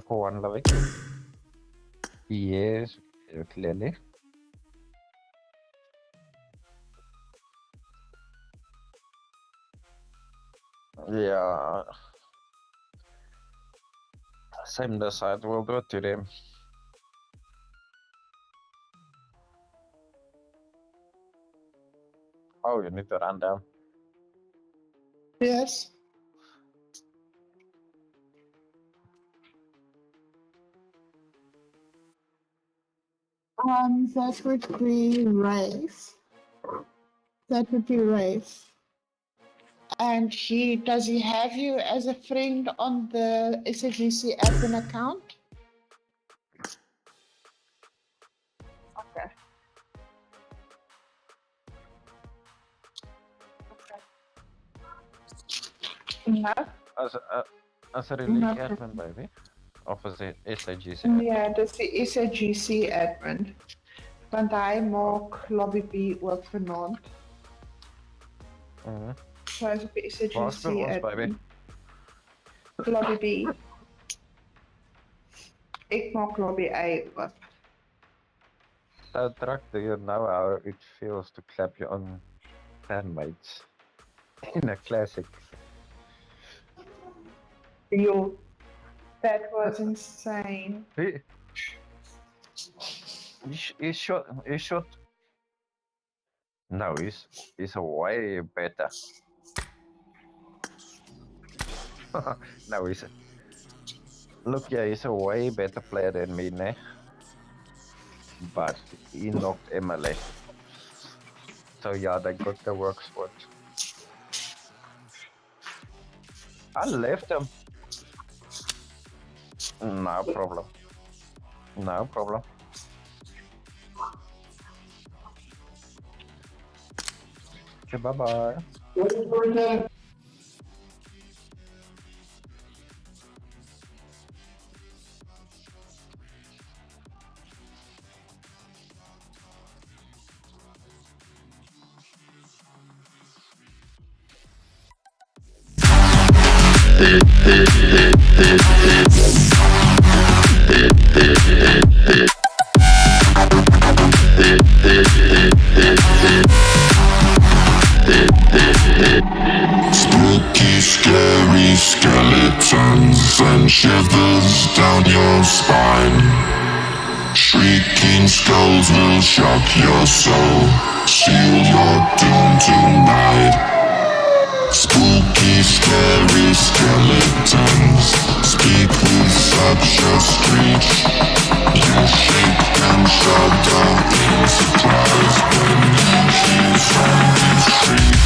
for one, Lovey? Yes, clearly. Yeah. Same this side, we'll do it to them. Oh, you need to run down. Yes. That would be Race. That would be Race. And does he have you as a friend on the SAGC admin account? Okay. No. As a relief No. admin, baby. Of as a SAGC. Ja, dis die SAGC admin. Want hy maak Lobby B ook vanaand. So hy is op die Waar speel SAGC ons, baby? admin. Lobby B. Ek maak Lobby A ook. So, Truck, do you know how it feels to clap your own bandmates in a classic? Yo, that was insane. He's shot. No, he's a way better. No, look, yeah, he's a way better player than me, ne? But he knocked MLA. So yeah, they got the work spot. I left him. No problem. No problem. Okay, bye-bye. Spooky, scary skeletons and shivers down your spine. Shrieking skulls will shock your soul, seal your doom tonight. Spooky, scary skeletons speak with such a screech. You shake and shudder in surprise when you hear zombies shriek.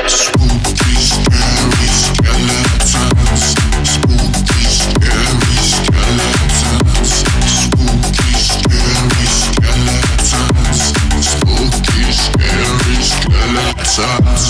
Spooky, scary skeletons. Spooky, scary skeletons. Spooky, scary skeletons. Spooky, scary skeletons.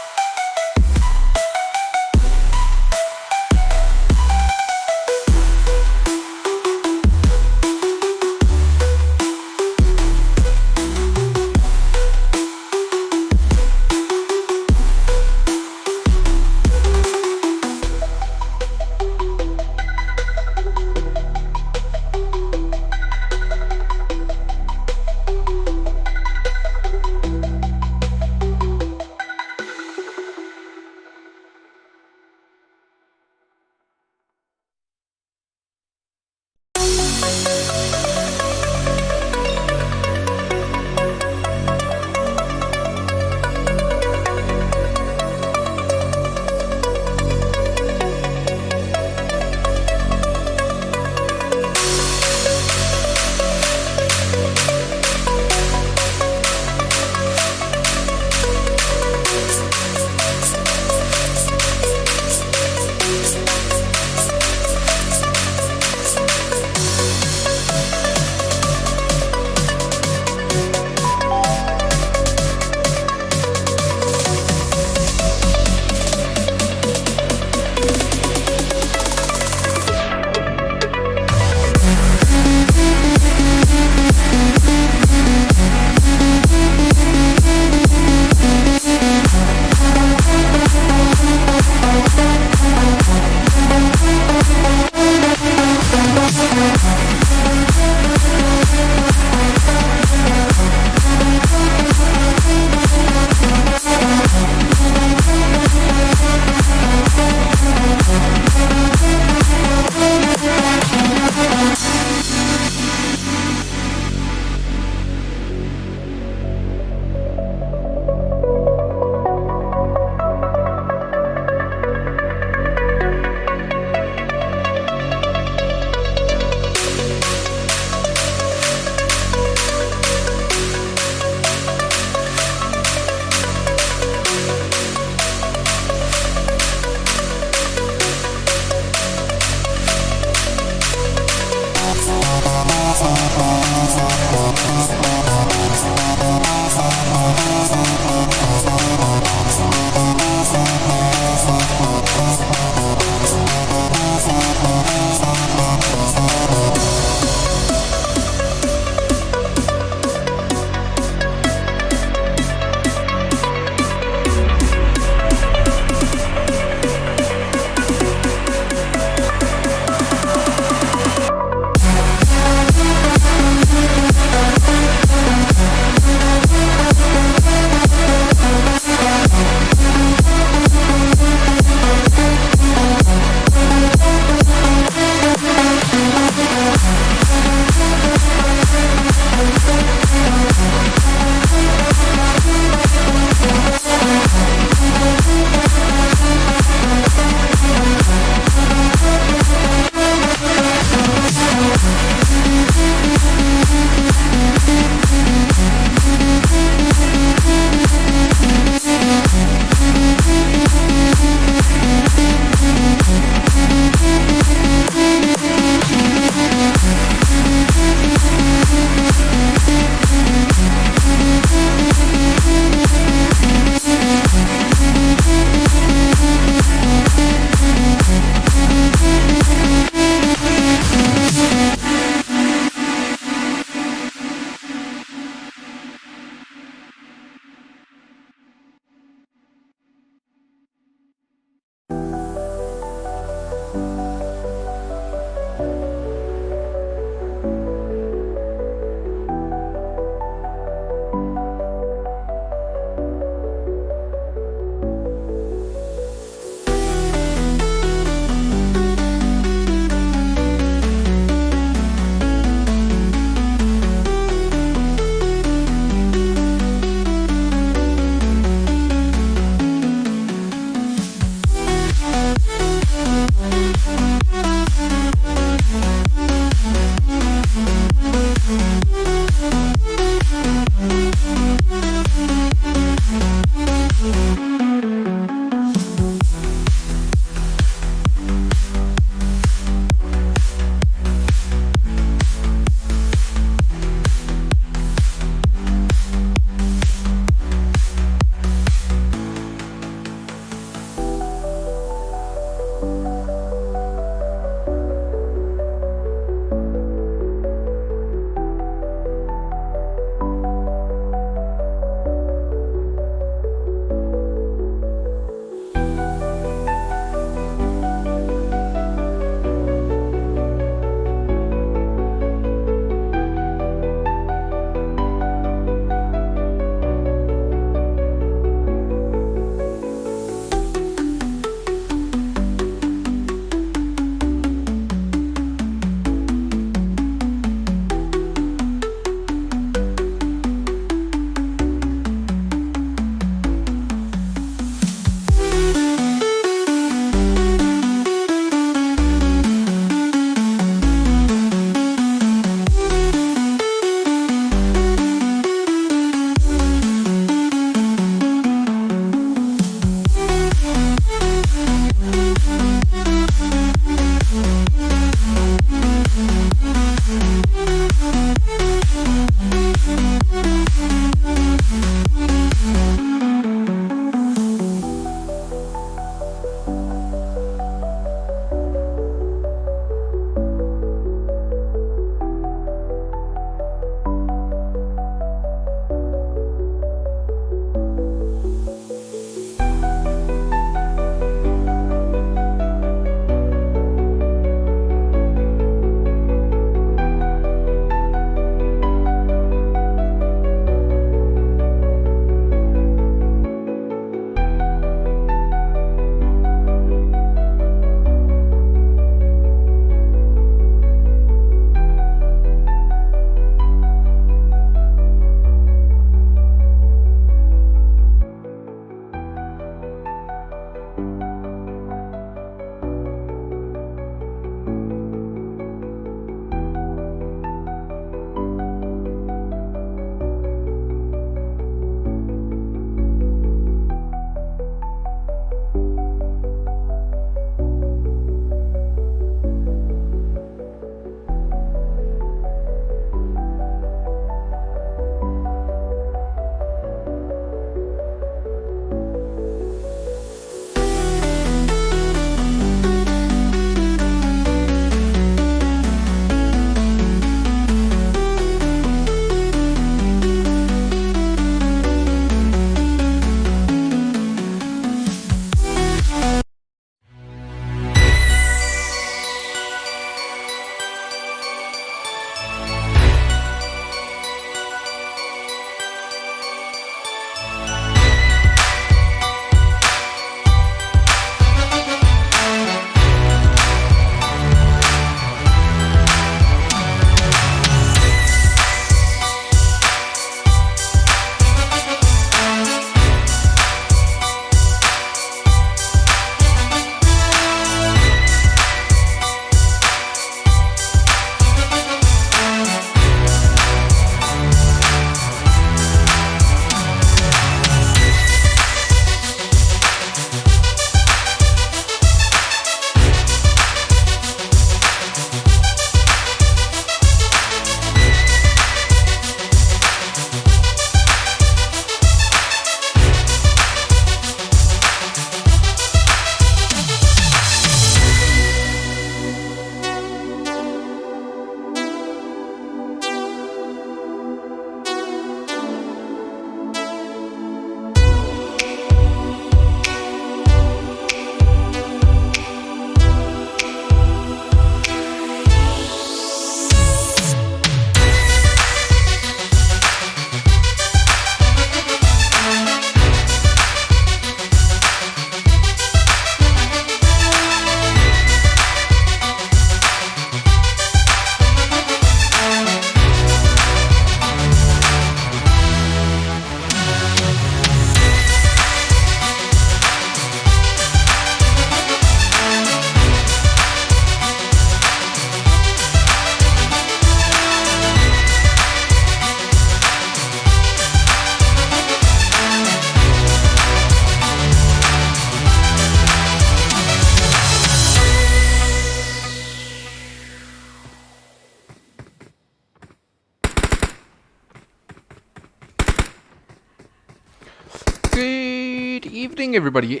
Good evening, everybody.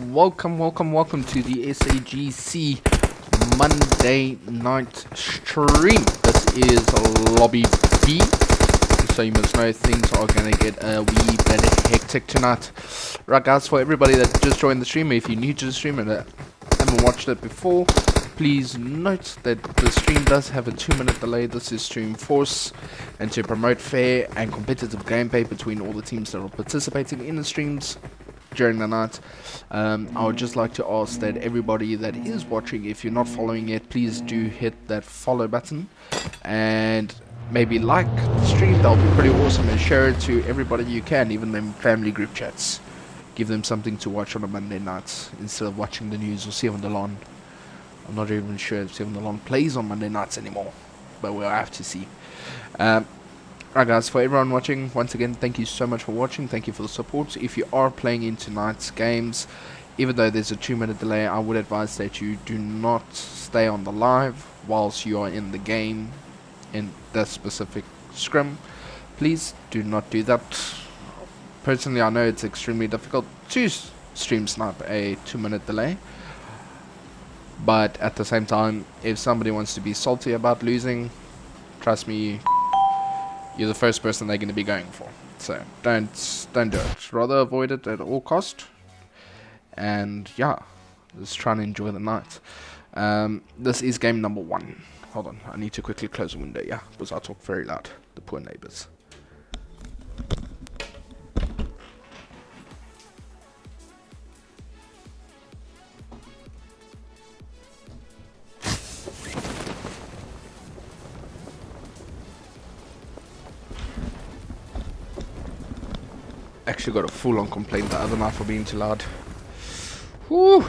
Welcome to the SAGC Monday night stream. This is Lobby B. So you must know things are going to get a wee bit hectic tonight. Right, guys, for everybody that just joined the stream, if you're new to the stream and haven't watched it before, please note that the stream does have a 2-minute delay. This is to enforce and to promote fair and competitive gameplay between all the teams that are participating in the streams during the night. I would just like to ask that everybody that is watching, if you're not following yet, please do hit that follow button and maybe like the stream. That'll be pretty awesome, and share it to everybody you can, even them family group chats. Give them something to watch on a Monday night instead of watching the news or 7 the lawn. I'm not even sure if 7 the lawn plays on Monday nights anymore, but we'll have to see. Right, guys, for everyone watching, once again, thank you so much for watching. Thank you for the support. If you are playing in tonight's games, even though there's a 2-minute delay, I would advise that you do not stay on the live whilst you are in the game in that specific scrim. Please do not do that. Personally, I know it's extremely difficult to stream snipe a 2-minute delay, but at the same time, if somebody wants to be salty about losing, trust me, you're the first person they're going to be going for. So don't do it. Rather avoid it at all cost. And yeah, just try and enjoy the night. This is game number 1. Hold on, I need to quickly close the window, yeah, because I talk very loud. The poor neighbors. Actually got a full-on complaint the other night for being too loud. Whew.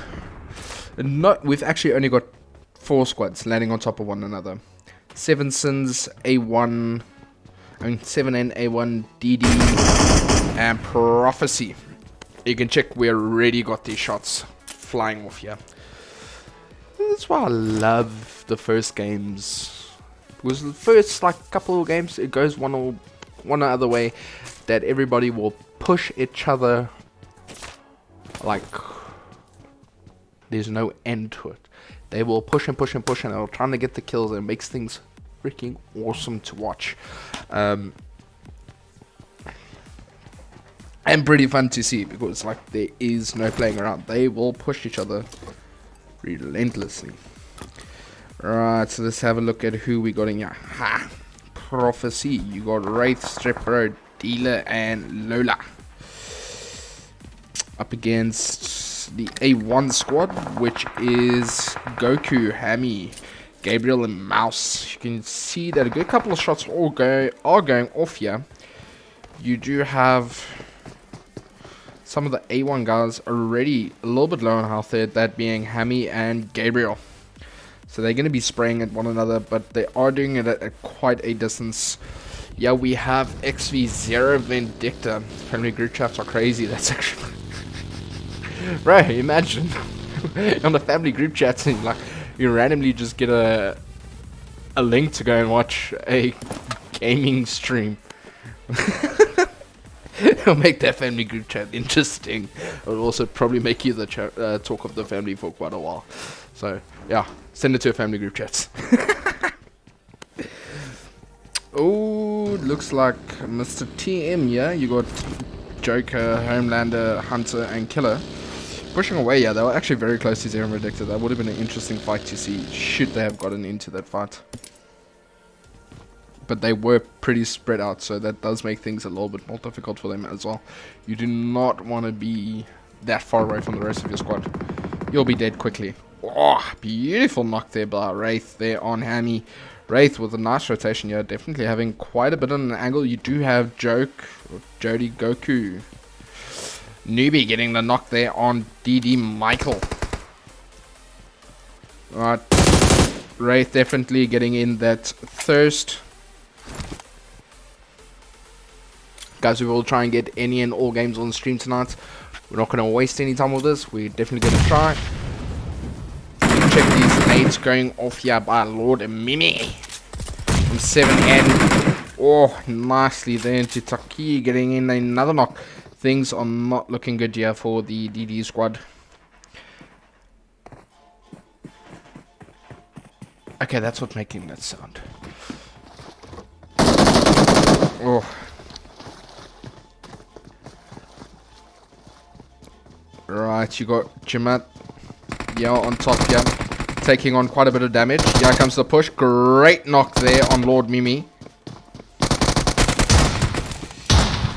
We've actually only got 4 squads landing on top of one another. 7 Sins, A1, 7 and A1, DD, and Prophecy. You can check we already got these shots flying off here. That's why I love the first games. Because the first couple of games, it goes one or other way, that everybody will push each other like there's no end to it. They will push and push and push, and they're trying to get the kills, and it makes things freaking awesome to watch. And pretty fun to see, because there is no playing around. They will push each other relentlessly. Right, so let's have a look at who we got in here. Ha! Prophecy. You got Wraith, Strepro, Dealer, and Lola. Up against the A1 squad, which is Goku, Hammy, Gabriel, and Mouse. You can see that a good couple of shots are going off here. You do have some of the A1 guys already a little bit low on health there, that being Hammy and Gabriel. So they're going to be spraying at one another, but they are doing it at quite a distance. Yeah, we have XV0 Vindicta. Family group chats are crazy. That's actually... Bro, imagine on the family group chats and you randomly just get a link to go and watch a gaming stream. It'll make that family group chat interesting. It'll also probably make you the talk of the family for quite a while. So yeah, send it to a family group chats. Oh, looks like Mr. TM, yeah? You got Joker, Homelander, Hunter, and Killer pushing away. Yeah, they were actually very close to Zero Predictor. That would have been an interesting fight to see, should they have gotten into that fight. But they were pretty spread out, so that does make things a little bit more difficult for them as well. You do not want to be that far away from the rest of your squad. You'll be dead quickly. Oh, beautiful knock there by Wraith there on Hammy. Wraith with a nice rotation here, definitely having quite a bit on an angle. You do have Jody Goku. Newbie getting the knock there on DD Michael. Alright, Wraith definitely getting in that thirst. Guys, we will try and get any and all games on the stream tonight. We're not going to waste any time with this. We're definitely going to try. Check these nades going off here by Lord Mimi from 7N. Oh, nicely there into Taki getting in another knock. Things are not looking good here for the DD squad. Okay, that's what's making that sound. Oh. Right, you got Jimat. Yeah, on top here. Taking on quite a bit of damage. Here comes the push. Great knock there on Lord Mimi.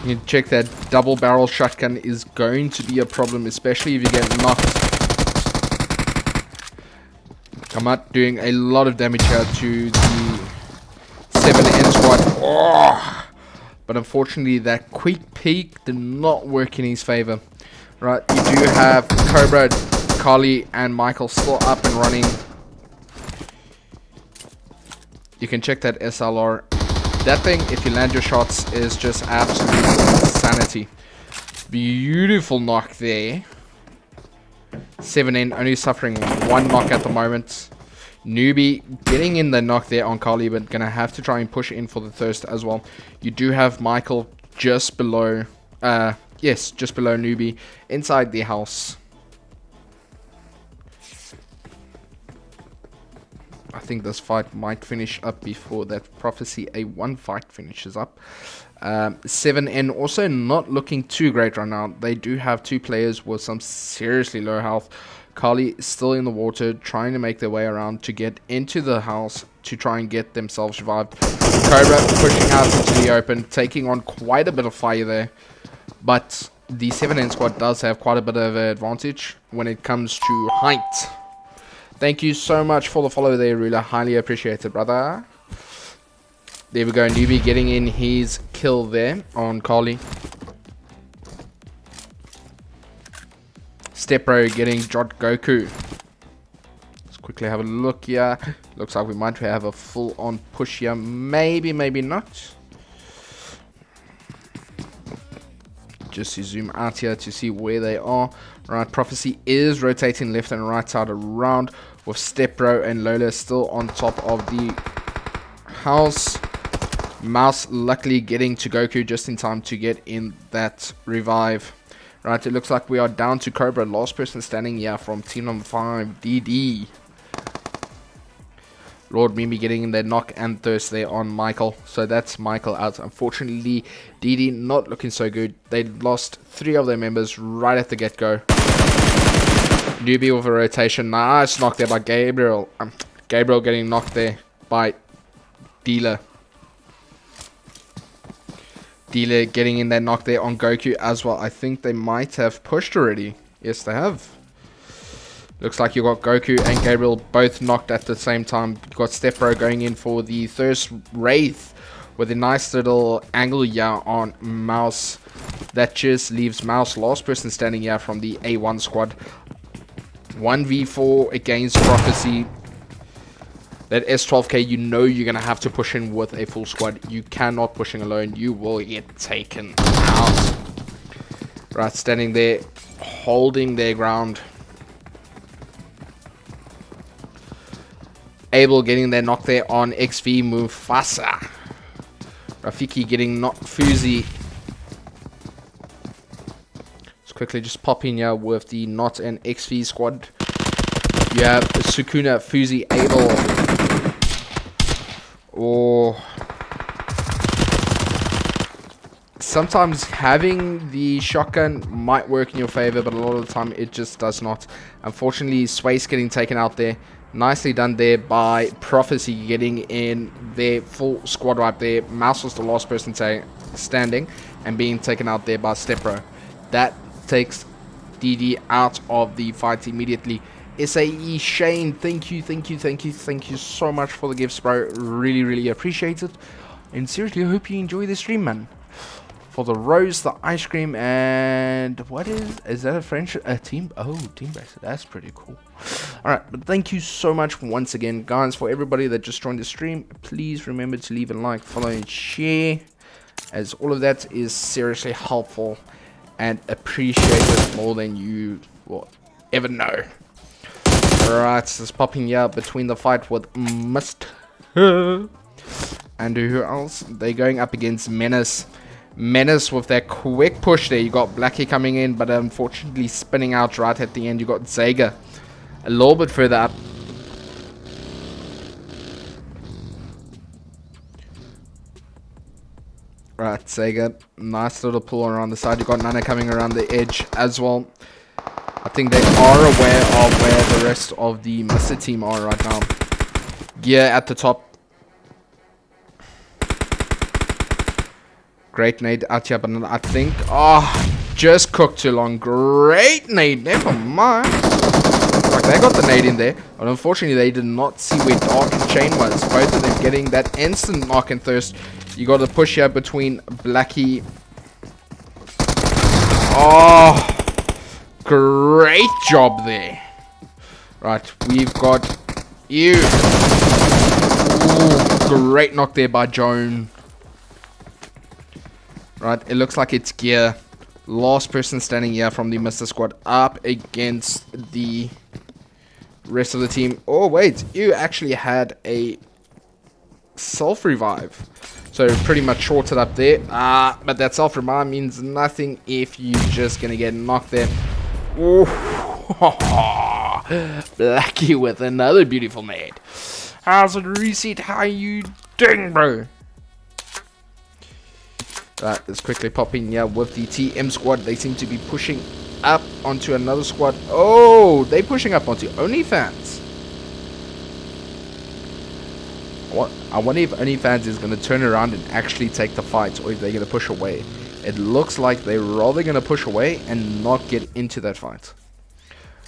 You can check that double barrel shotgun is going to be a problem, especially if you get knocked. Kamat doing a lot of damage here to the 7N squad. Oh, but unfortunately, that quick peek did not work in his favor. Right, you do have Cobra, Carly, and Michael still up and running. You can check that SLR. That thing, if you land your shots, is just absolute insanity. Beautiful knock there. 7N only suffering one knock at the moment. Newbie getting in the knock there on Carly, but gonna have to try and push in for the thirst as well. You do have Michael just below, yes, just below Newbie inside the house. I think this fight might finish up before that Prophecy A1 fight finishes up. 7N also not looking too great right now. They do have two players with some seriously low health. Carly is still in the water, trying to make their way around to get into the house to try and get themselves revived. Cobra pushing out into the open, taking on quite a bit of fire there. But the 7N squad does have quite a bit of an advantage when it comes to height. Thank you so much for the follow there, Ruler. Highly appreciated, brother. There we go. Newbie getting in his kill there on Carly. Stepbro getting Jot Goku. Let's quickly have a look here. Looks like we might have a full-on push here. Maybe, maybe not. Just to zoom out here to see where they are. Right, Prophecy is rotating left and right side around with Stepbro and Lola still on top of the house. Mouse luckily getting to Goku just in time to get in that revive. Right, it looks like we are down to Cobra. Last person standing here from team number 5, DD. Lord Mimi getting in their knock and thirst there on Michael. So that's Michael out. Unfortunately, DD not looking so good. They lost 3 of their members right at the get-go. Newbie with a rotation. Nice knock there by Gabriel. Gabriel getting knocked there by Dealer. Dealer getting in that knock there on Goku as well. I think they might have pushed already. Yes, they have. Looks like you got Goku and Gabriel both knocked at the same time. You got Stepbro going in for the Thirst Wraith with a nice little angle here on Mouse. That just leaves Mouse last person standing here from the A1 squad. 1v4 against Prophecy. That S12K, you know you're going to have to push in with a full squad. You cannot push in alone. You will get taken out. Right, standing there, holding their ground. Abel getting their knock there on XV Mufasa. Rafiki getting knocked Fuzi. Let's quickly just pop in here with the Not and XV squad. You have Sukuna, Fuzi, Abel. Or sometimes having the shotgun might work in your favor, but a lot of the time it just does not. Unfortunately, Swace getting taken out there. Nicely done there by Prophecy getting in their full squad right there. Mouse was the last person standing and being taken out there by Stepbro. That takes DD out of the fight immediately. SAE Shane, thank you so much for the gifts, bro. Really appreciate it. And seriously, I hope you enjoy the stream, man. For the rose, the ice cream, and what is that a French team? Oh, team bracelet. That's pretty cool. Alright, but thank you so much once again, guys. For everybody that just joined the stream, please remember to leave a like, follow, and share, as all of that is seriously helpful and appreciated more than you will ever know. Alright, let's pop in here between the fight with Mist and who else? They're going up against Menace. Menace with that quick push there. You got Blackie coming in, but unfortunately spinning out right at the end. You got Zager a little bit further up. Right, Zager, nice little pull around the side. You got Nana coming around the edge as well. I think they are aware of where the rest of the Mr. team are right now. Gear at the top. Great nade out here, but I think... Oh, just cooked too long. Great nade. Never mind. Like, they got the nade in there. But unfortunately, they did not see where Dark and Chain was. Both of them getting that instant knock and thirst. You got to push here between Blackie. Oh, great job there. Right, we've got you. Ooh, great knock there by Joan. Right, it looks like it's Gear. Last person standing here from the Mr. Squad up against the rest of the team. Oh, wait. You actually had a self-revive. So pretty much shorted up there. But that self-revive means nothing if you're just going to get knocked there. Ooh. Blackie with another beautiful nade. How's it, Reset? How you doing, bro? Right, let's quickly pop in here with the TM squad. They seem to be pushing up onto another squad. Oh, they're pushing up onto OnlyFans. I wonder if OnlyFans is going to turn around and actually take the fight, or if they're going to push away. It looks like they're rather going to push away and not get into that fight.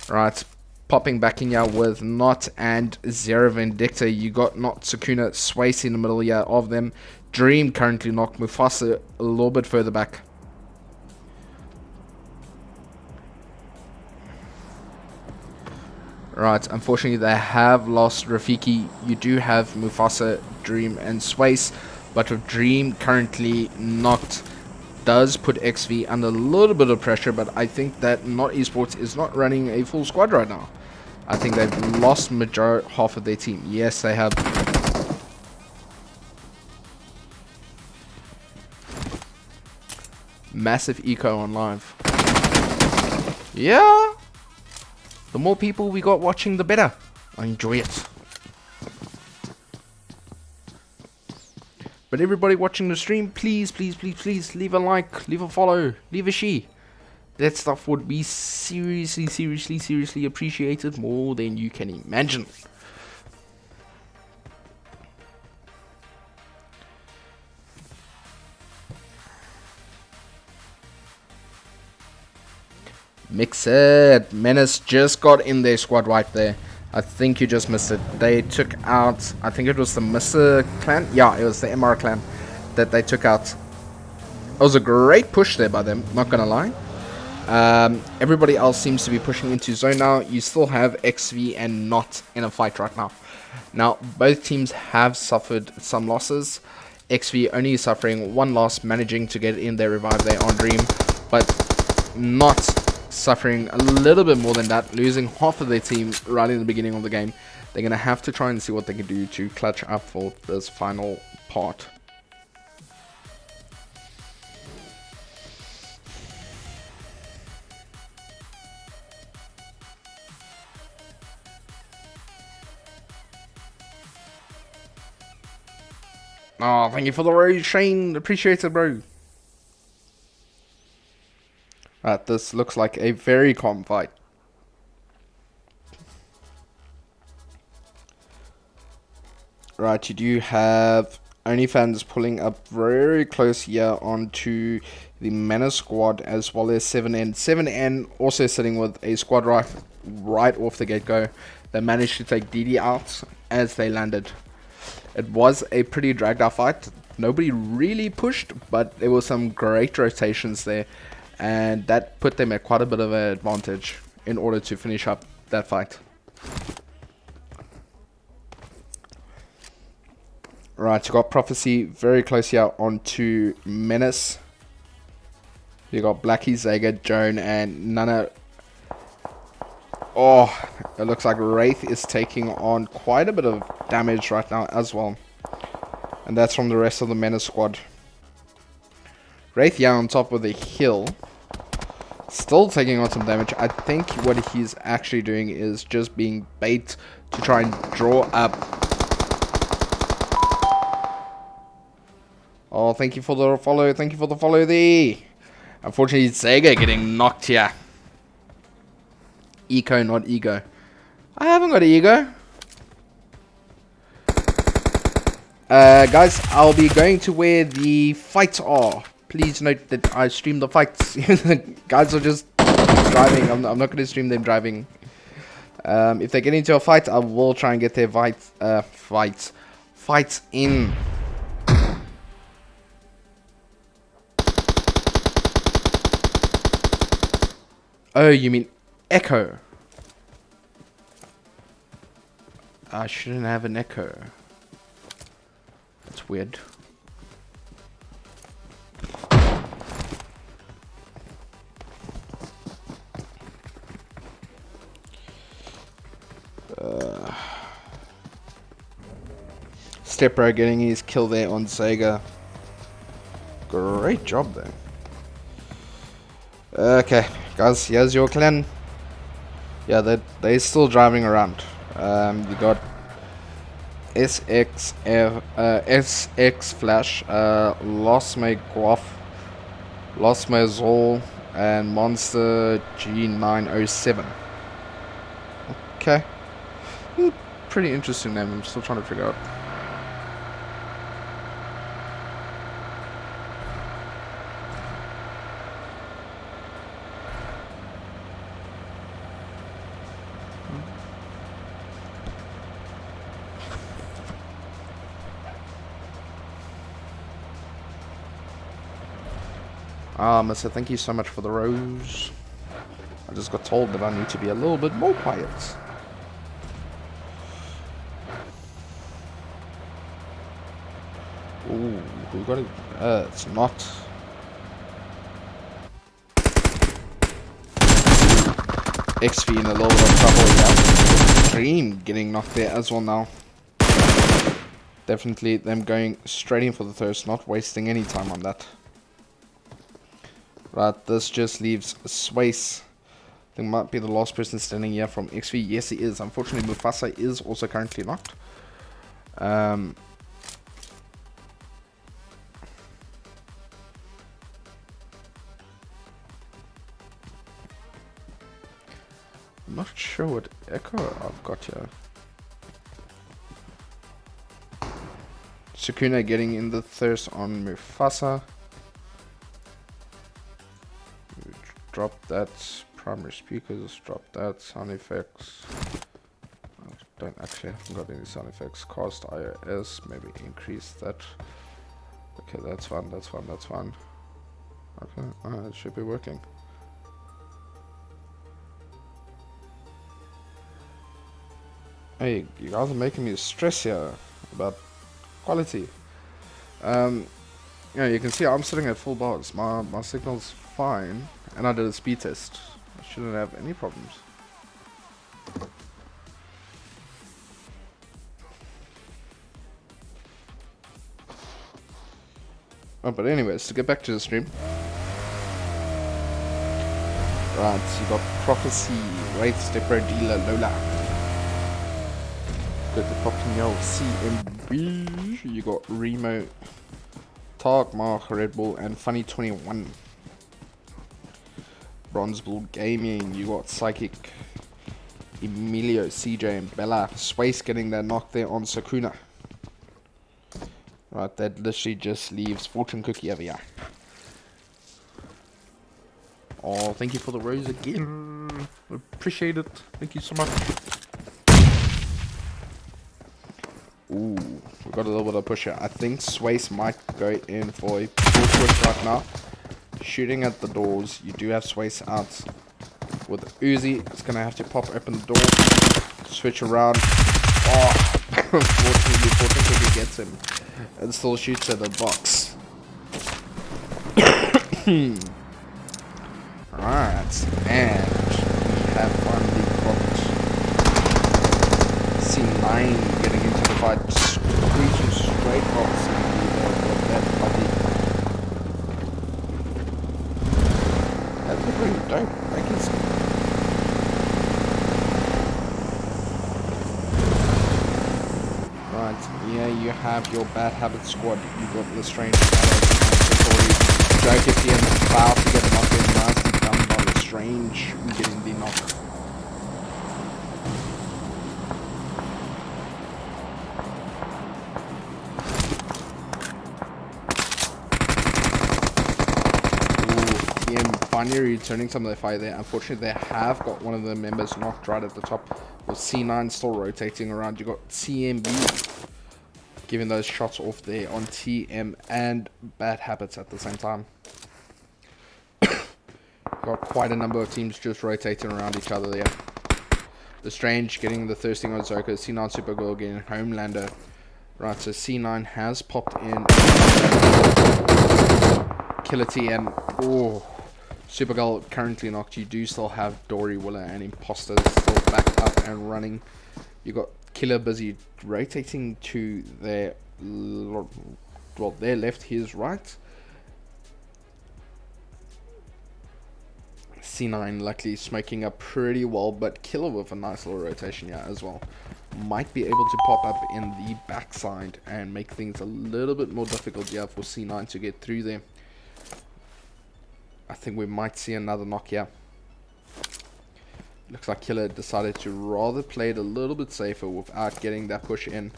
Right, popping back in here with Not and Zero Vindicta. You got Not, Sakuna, Swayze in the middle here of them. Dream currently knocked Mufasa a little bit further back. Right, unfortunately they have lost Rafiki. You do have Mufasa, Dream and Swayze, but with Dream currently knocked, does put XV under a little bit of pressure, but I think that Not Esports is not running a full squad right now. I think they've lost half of their team. Yes, they have. Massive eco on live. Yeah. The more people we got watching, the better. I enjoy it. But everybody watching the stream, please, please, please, please leave a like, leave a follow, leave a share. That stuff would be seriously, seriously, seriously appreciated more than you can imagine. Mix it. Menace just got in their squad right there. I think you just missed it. They took out, I think it was the Mr. clan. Yeah, it was the MR clan that they took out. It was a great push there by them, not gonna lie. Everybody else seems to be pushing into zone now. You still have XV and Not in a fight right now. Now, both teams have suffered some losses. XV only suffering one loss, managing to get in their revive there on Dream, but Not suffering a little bit more than that, losing half of their team right in the beginning of the game. They're going to have to try and see what they can do to clutch up for this final part. Oh, thank you for the rose, Shane. Appreciate it, bro. This looks like a very calm fight. Right, you do have OnlyFans pulling up very close here onto the Mana squad, as well as 7N. 7N also sitting with a squad right off the get-go. They managed to take DD out as they landed. It was a pretty dragged out fight. Nobody really pushed, but there were some great rotations there. And that put them at quite a bit of an advantage in order to finish up that fight. Right, you got Prophecy very close here onto Menace. You got Blackie, Zager, Joan, and Nana. Oh, it looks like Wraith is taking on quite a bit of damage right now as well. And that's from the rest of the Menace squad. Wraith here on top of the hill. Still taking on some damage. I think what he's actually doing is just being bait to try and draw up. Oh, thank you for the follow. Thank you for the follow there. Unfortunately, Sega getting knocked here. Eco, not ego. I haven't got an ego. Guys, I'll be going to where the fights are. Please note that I stream the fights. Guys are just driving. I'm not going to stream them driving. If they get into a fight, I will try and get their fights in. Oh, you mean echo? I shouldn't have an echo. That's weird. Stepbro getting his kill there on Sega. Great job there. Okay, guys, here's your clan. Yeah, they're still driving around. You got SX Flash, Lost May Guaf, Lost May Zol, and Monster G907. Okay. Pretty interesting name. I'm still trying to figure out. Mister, thank you so much for the rose. I just got told that I need to be a little bit more quiet. Ooh, we got it. It's not. XV in a little bit of trouble, yeah. Dream getting knocked there as well now. Definitely them going straight in for the thirst, not wasting any time on that. Right, this just leaves Swace. I think might be the last person standing here from XV. Yes, he is. Unfortunately, Mufasa is also currently knocked. I'm not sure what echo I've got here. Sukuna getting in the thirst on Mufasa. Drop that. Primary speakers, drop that. Sound effects. I don't actually haven't got any sound effects. Cast iOS, maybe increase that. Okay, that's fine, that's fine, that's fine. Okay, it should be working. Hey, you guys are making me stress here about quality. Yeah, you can see I'm sitting at full bars. My signal's fine, and I did a speed test. I shouldn't have any problems. Oh, but anyways, to get back to the stream. Right, so you got Prophecy, Wraith, Stepper, Dealer, Lola. Got the Popinho, CMB. You got Remo, Tark, Mark, Red Bull, and Funny 21. Bronze Bull Gaming, you got Psychic, Emilio, CJ, and Bella. Swace getting that knock there on Sakuna. Right, that literally just leaves Fortune Cookie over here. Oh, thank you for the rose again. Appreciate it. Thank you so much. Ooh, we got a little bit of push here. I think Swace might go in for a full push right now. Shooting at the doors. You do have Swace out with Uzi. It's gonna have to pop open the door, switch around. Oh, unfortunately, Fortune gets him and still shoots at the box. Alright, and we have finally got C9 getting into the fight, squeezing straight off C9 there with that buddy. Don't. Make it. Right, yeah, you have your Bad Habit squad. You got Lestrange, Joe gets here about to get knocked in. Nicely done by Lestrange getting the knock. Finally returning some of their fire there. Unfortunately, they have got one of the members knocked right at the top. With C9 still rotating around. You got CMB giving those shots off there on TM and Bad Habits at the same time. Got quite a number of teams just rotating around each other there. The Strange getting the thirsting on Zoka. C9 Supergirl getting Homelander. Right, so C9 has popped in. Killer TM. Oh. Supergirl currently knocked. You do still have Dory, Willa, and Imposter still back up and running. You got Killer busy rotating to their their left, his right. C9 luckily smoking up pretty well, but Killer with a nice little rotation here as well. Might be able to pop up in the backside and make things a little bit more difficult here for C9 to get through there. I think we might see another knock here. Looks like Killer decided to rather play it a little bit safer without getting that push in,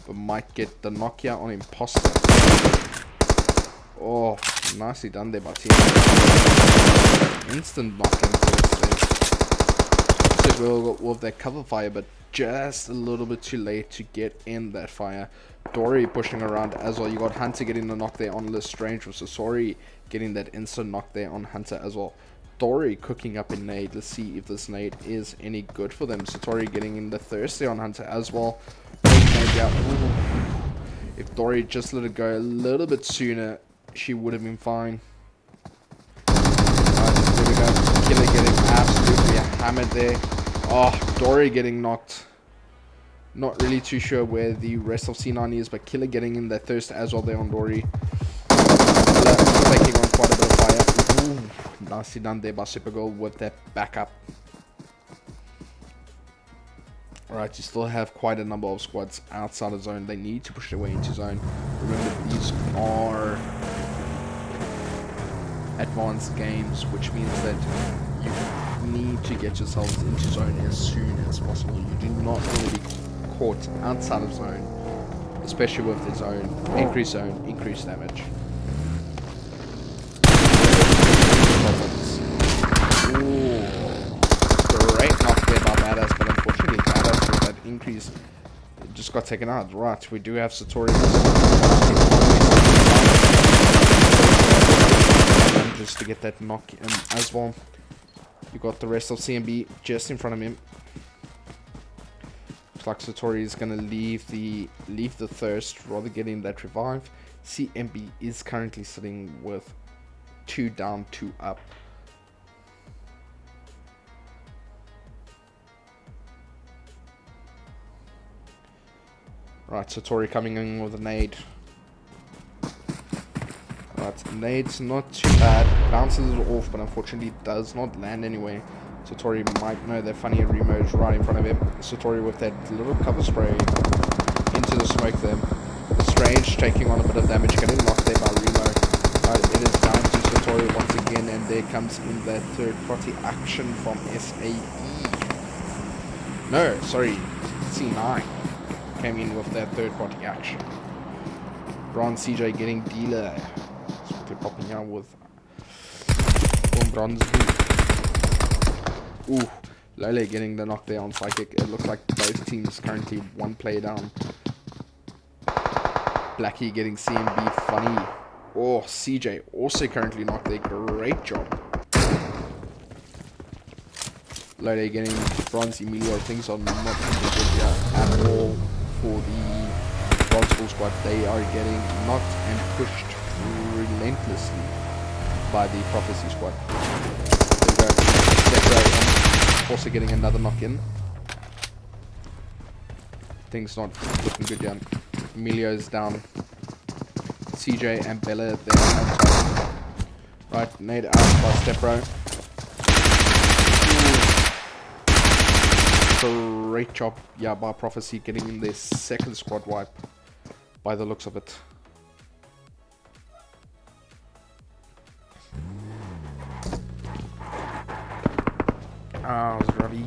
but might get the knock here on Imposter. Oh, nicely done there by team. Instant knock in first there. With their cover fire, but just a little bit too late to get in that fire. Dory pushing around as well. You got Hunter getting the knock there on Lestrange with Sasori getting that instant knock there on Hunter as well. Dory cooking up a nade. Let's see if this nade is any good for them. Satori getting in the thirsty on Hunter as well. If Dory just let it go a little bit sooner, she would have been fine. There we go. Killer getting absolutely hammered there. Oh, Dory getting knocked. Not really too sure where the rest of C9 is, but Killer getting in that thirst as well there on Dory. Taking on quite a bit of fire. Ooh, nicely done there by Supergirl with that backup. Alright, you still have quite a number of squads outside of zone. They need to push their way into zone. Remember, these are advanced games, which means that you need to get yourselves into zone as soon as possible. You do not want to be caught outside of zone, especially with the zone, increased damage. Ooh, great knock there by Badass, but unfortunately Badass with that increase just got taken out. Right, we do have Satori just to get that knock in as well. You got the rest of CMB just in front of him. Looks like Satori is gonna leave the thirst, rather getting that revive. CMB is currently sitting with 2 down, 2 up. Right, Satori coming in with a nade. Right, nade's not too bad. Bounces it off, but unfortunately does not land anywhere. Satori might know that funny Remo is right in front of him. Satori with that little cover spray into the smoke there. The Strange taking on a bit of damage, getting knocked there by Remo. It is down to Satori once again, and there comes in that third party action from SAE. No, sorry, C9 came in with that third party action. Bronze CJ getting dealer. That's what they're popping out with. Bronze. Ooh, Lole getting the knock there on Psychic. It looks like both teams currently 1 player down. Blackie getting CMB funny. Oh, CJ also currently knocked there. Great job. Lole getting Bronze Emilio. Things are not looking good here at all for the Bronze Bull squad. They are getting knocked and pushed relentlessly by the Prophecy squad. There we go. Also getting another knock in. Things not looking good yet. Emilio's down. CJ and Bella there on top. Right, nade out by Stepbro. Great job, yeah, by Prophecy getting in their second squad wipe, by the looks of it. How's Ravi?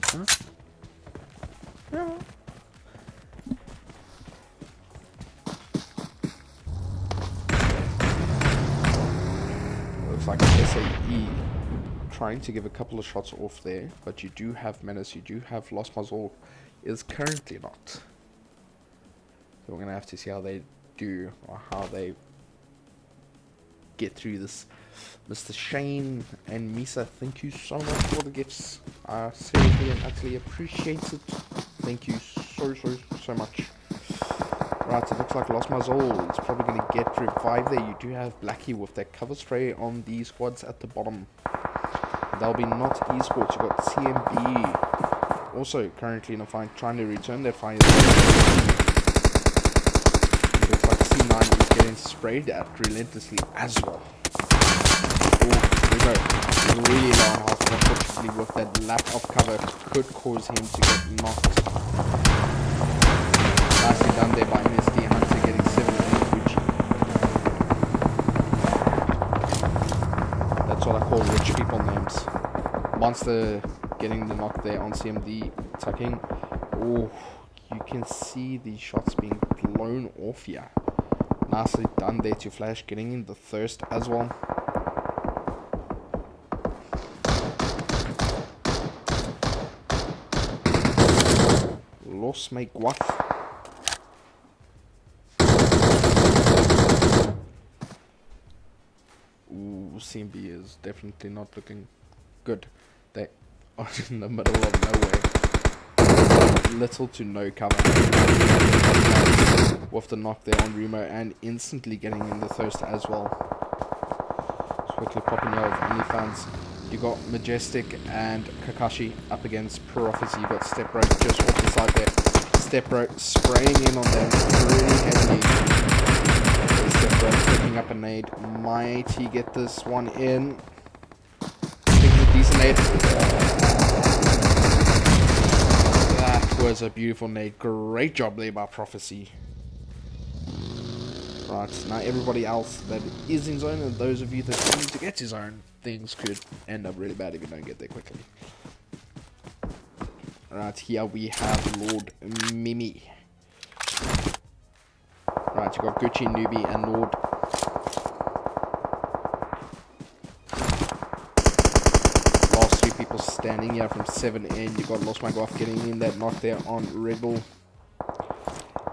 Huh? Yeah. Looks like SAE trying to give a couple of shots off there, but you do have Menace, you do have Lost Muzzle, is currently not. So we're going to have to see how they do, or how they get through this. Mr. Shane and Misa, thank you so much for the gifts. I seriously and utterly appreciate it. Thank you so much. Right, it looks like Lost Muzzle is probably going to get revived there. You do have Blackie with that cover spray on the squads at the bottom. They'll be not esports. You've got CMB also currently in a fight, trying to return their fire. It looks like C9 is getting sprayed at relentlessly as well. Oh, we go. Really low on health, unfortunately, with that lack of cover could cause him to get knocked. Nicely done there by Misty Hunter, getting 7 Gucci. That's what I call rich people names. Monster getting the knock there on CMD, tucking. Oh, you can see the shots being blown off here. Nicely done there to Flash, getting in the thirst as well. Lost my guaf. Ooh, CMB is definitely not looking good. They are in the middle of nowhere. Little to no cover. With the knock there on Remo and instantly getting in the thirst as well. Just quickly popping out of OnlyFans. You got Majestic and Kakashi up against Prophecy. You got Stepbro just off the side there. Stepbro spraying in on them really heavily. Stepbro picking up a nade. Might he get this one in? Taking a decent nade. That was a beautiful nade. Great job there by Prophecy. Right, now everybody else that is in zone, and those of you that need to get to zone, things could end up really bad if you don't get there quickly. Right, here we have Lord Mimi. Right, you got Gucci, Newbie, and Lord. Last 3 people standing here from 7 in. You got Lost My Guaf getting in that knock there on Red Bull.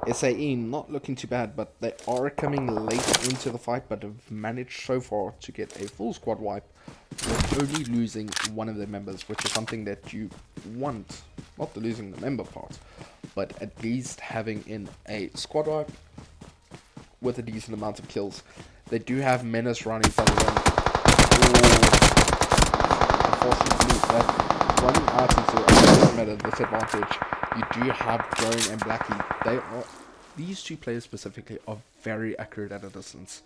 SAE not looking too bad, but they are coming late into the fight, but have managed so far to get a full squad wipe with only losing one of their members, which is something that you want. Not the losing the member part, but at least having in a squad wipe with a decent amount of kills. They do have Menace running from them. Unfortunately, that running out into a disadvantage. You do have Drone and Blackie. These 2 players specifically are very accurate at a distance.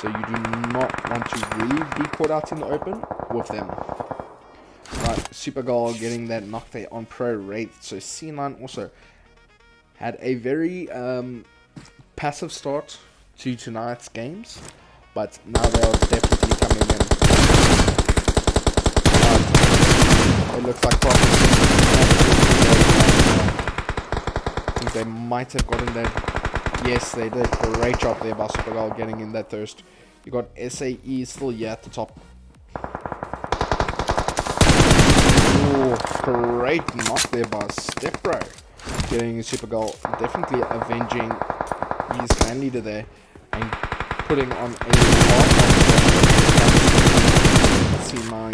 So you do not want to really be caught out in the open with them. Right, Supergirl getting that knock there on Pro Wraith. So C9 also had a very passive start to tonight's games. But now they are definitely coming in. It looks like I think they might have gotten there. Yes, they did. Great job there by Supergirl getting in that thirst. You got SAE still here at the top. Oh, great knock there by Stepbro. Getting Supergirl, definitely avenging his clan leader there and putting on a lot of C9.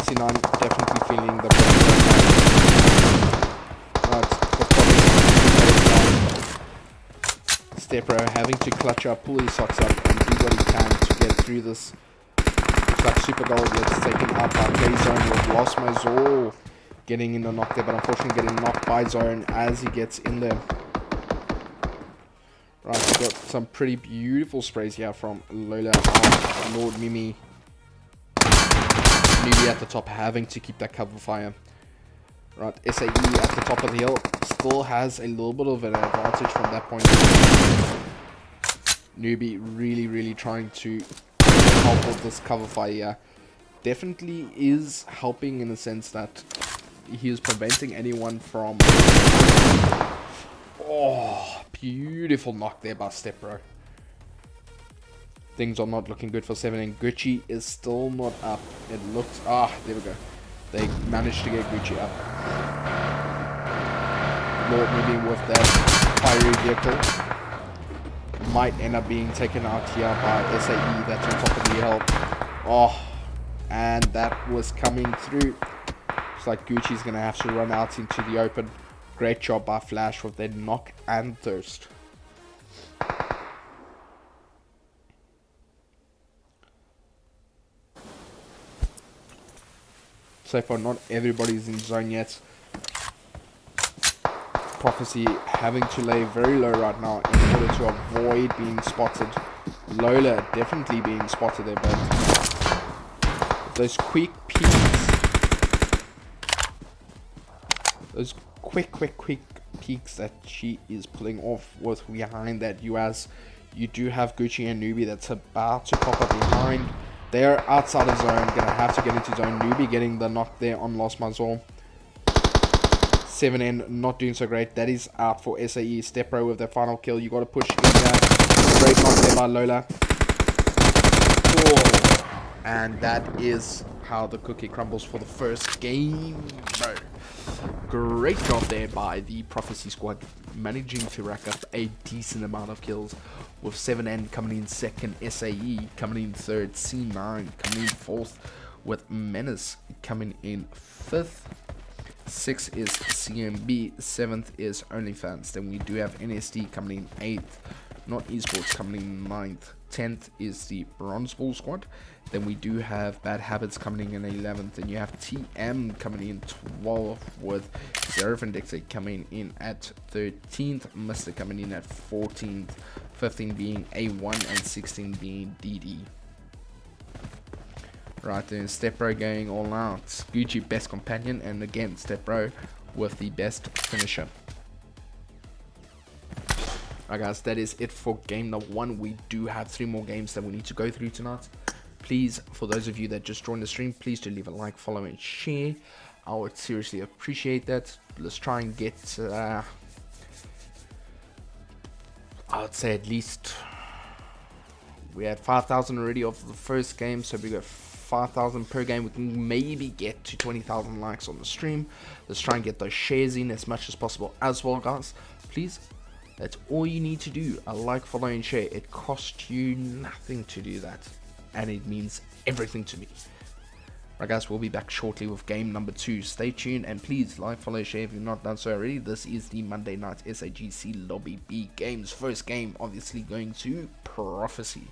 C9 definitely feeling the pressure. Stepbro having to clutch up, pull his socks up, and do what he can to get through this. Looks like Supergirl gets taken out by K-Zone with Lost My Zor getting in the knock there, but unfortunately getting knocked by Zone as he gets in there. Right, we've got some pretty beautiful sprays here from Lola on Lord Mimi. Newbie at the top having to keep that cover fire. Right, SAE at the top of the hill still has a little bit of an advantage from that point. Newbie really trying to help with this cover fire. Definitely is helping in the sense that he is preventing anyone from... Oh, beautiful knock there by Stepbro. Things are not looking good for 7, and Gucci is still not up. It looks... there we go. They managed to get Gucci up. Lord moving with that fiery vehicle. Might end up being taken out here by SAE. That's on top of the hill. Oh, and that was coming through. Looks like Gucci's going to have to run out into the open. Great job by Flash with their knock and thirst. So far, not everybody's in zone yet. Prophecy having to lay very low right now in order to avoid being spotted. Lola definitely being spotted there, but those quick peeks, those quick peeks that she is pulling off with behind that you do have Gucci and Newbie that's about to pop up behind. They're outside of zone, gonna have to get into zone. Newbie getting the knock there on Lost Muzzle. 7N not doing so great. That is out for SAE. Stepbro with their final kill. You gotta push in there. Great knock there by Lola. Oh. And that is how the cookie crumbles for the first game, bro. Great job there by the Prophecy squad, managing to rack up a decent amount of kills, with 7N coming in second, SAE coming in third, C9 coming in fourth, with Menace coming in fifth. 6 is CMB, 7th is OnlyFans. Then we do have NSD coming in 8th, Not Esports coming in 9th. 10th is the Bronze Ball squad. Then we do have Bad Habits coming in 11th, and you have TM coming in 12th, with Zero Vindicta coming in at 13th, Mr. coming in at 14th, 15 being A1, and 16 being DD. Right then, Stepbro going all out. Gucci best companion, and again Stepbro with the best finisher. Alright guys, that is it for game number 1. We do have 3 more games that we need to go through tonight. Please, for those of you that just joined the stream, please do leave a like, follow, and share. I would seriously appreciate that. Let's try and get, I would say at least, we had 5,000 already of the first game, so we got 5,000 per game. We can maybe get to 20,000 likes on the stream. Let's try and get those shares in as much as possible as well, guys. Please, that's all you need to do. A like, follow, and share. It costs you nothing to do that, and it means everything to me. Right guys, we'll be back shortly with game number 2. Stay tuned, and please like, follow, share if you've not done so already. This is the Monday night SAGC Lobby B games. First game obviously going to Prophecy.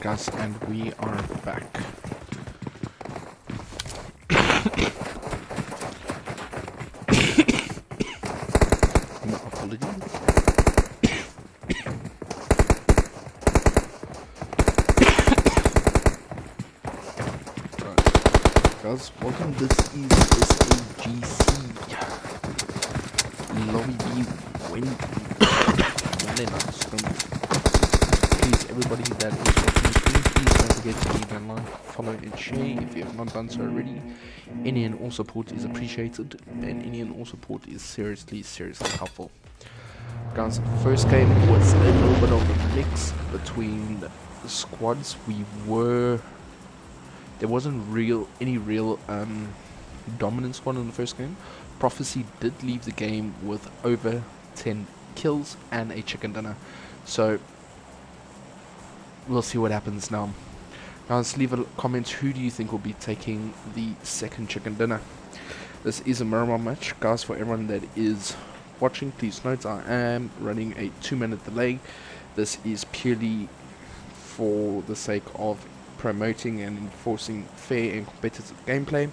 guys, and we are back. My apologies. Right. Guys, welcome. This is SAGC Monday night Scrims. Please, everybody that is watching the stream, please don't forget to leave a like, follow, and share if you have not done so already. Any and all support is appreciated, and any and all support is seriously helpful. Guys, first game was a little bit of a mix between the squads. There wasn't any real dominant squad in the first game. Prophecy did leave the game with over 10 kills and a chicken dinner. So we'll see what happens now. Guys, leave a comment. Who do you think will be taking the second chicken dinner? This is a Miramar match. Guys, for everyone that is watching, please note I am running a 2-minute delay. This is purely for the sake of promoting and enforcing fair and competitive gameplay.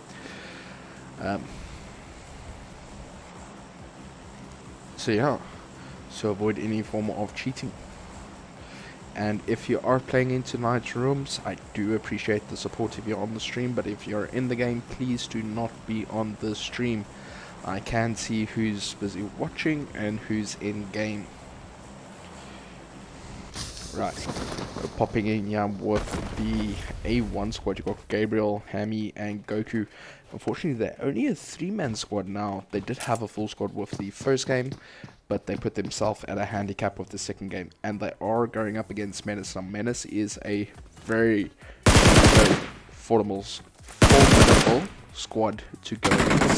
So avoid any form of cheating. And if you are playing in tonight's rooms, I do appreciate the support if you're on the stream, but if you're in the game, please do not be on the stream. I can see who's busy watching and who's in game. Right, popping in here with the A1 squad. You got Gabriel, Hammy, and Goku. Unfortunately, they're only a 3-man squad now. They did have a full squad with the first game, but they put themselves at a handicap with the second game, and they are going up against Menace. Now, Menace is a very formidable squad to go against.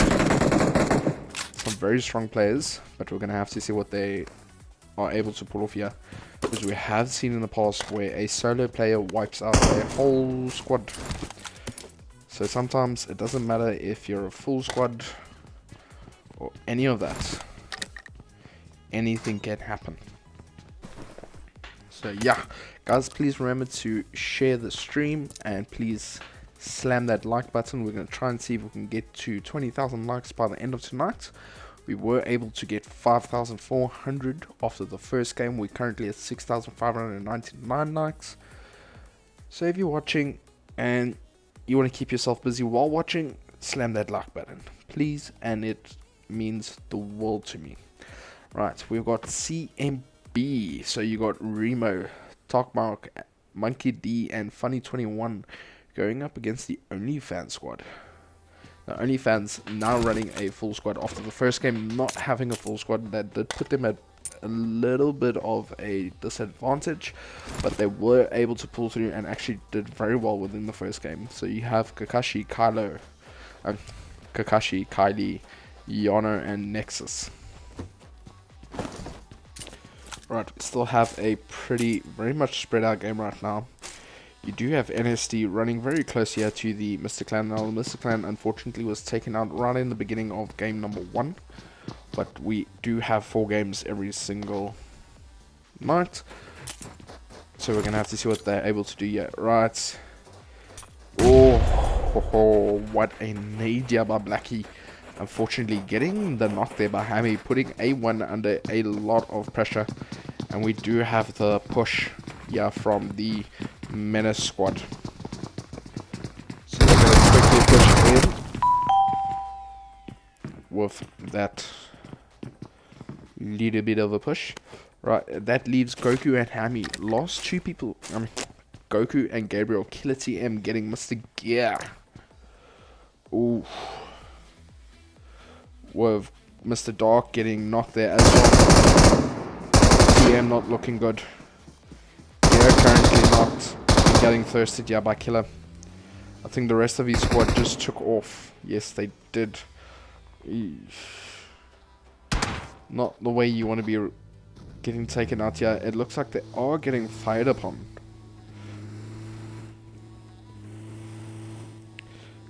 Some very strong players, but we're going to have to see what they are able to pull off here, because we have seen in the past where a solo player wipes out a whole squad. So sometimes it doesn't matter if you're a full squad or any of that. Anything can happen. So yeah, guys, please remember to share the stream and please slam that like button. We're going to try and see if we can get to 20,000 likes by the end of tonight. We were able to get 5,400 after the first game. We're currently at 6,599 likes. So if you're watching and you want to keep yourself busy while watching, slam that like button, please, and it means the world to me. Right, we've got CMB. So you got Remo, Talkmark, Monkey D, and Funny21 going up against the OnlyFans squad. Now, OnlyFans now running a full squad after the first game not having a full squad. That did put them at a little bit of a disadvantage, but they were able to pull through and actually did very well within the first game. So you have Kakashi, Kylie, Yano, and Nexus. Right, we still have a very much spread out game right now. You do have NSD running very close here to the Mr. Clan. Now, the Mr. Clan unfortunately was taken out right in the beginning of game number 1. But we do have 4 games every single night. So we're going to have to see what they're able to do yet. Right. Oh, what a nade here by Blackie. Unfortunately, getting the knock there by Hammy, putting A1 under a lot of pressure. And we do have the push here from the Menace squad. So we're going to quickly push in with that little bit of a push. Right, that leaves Goku and Hammy. Last 2 people, Goku and Gabriel. Killer TM getting Mr. Gear. Ooh. With Mr. Dark getting knocked there as well. TM not looking good. Gear currently knocked. Getting thirsted yeah by Killer. I think the rest of his squad just took off. Yes, they did. Not the way you want to be getting taken out here. It looks like they are getting fired upon.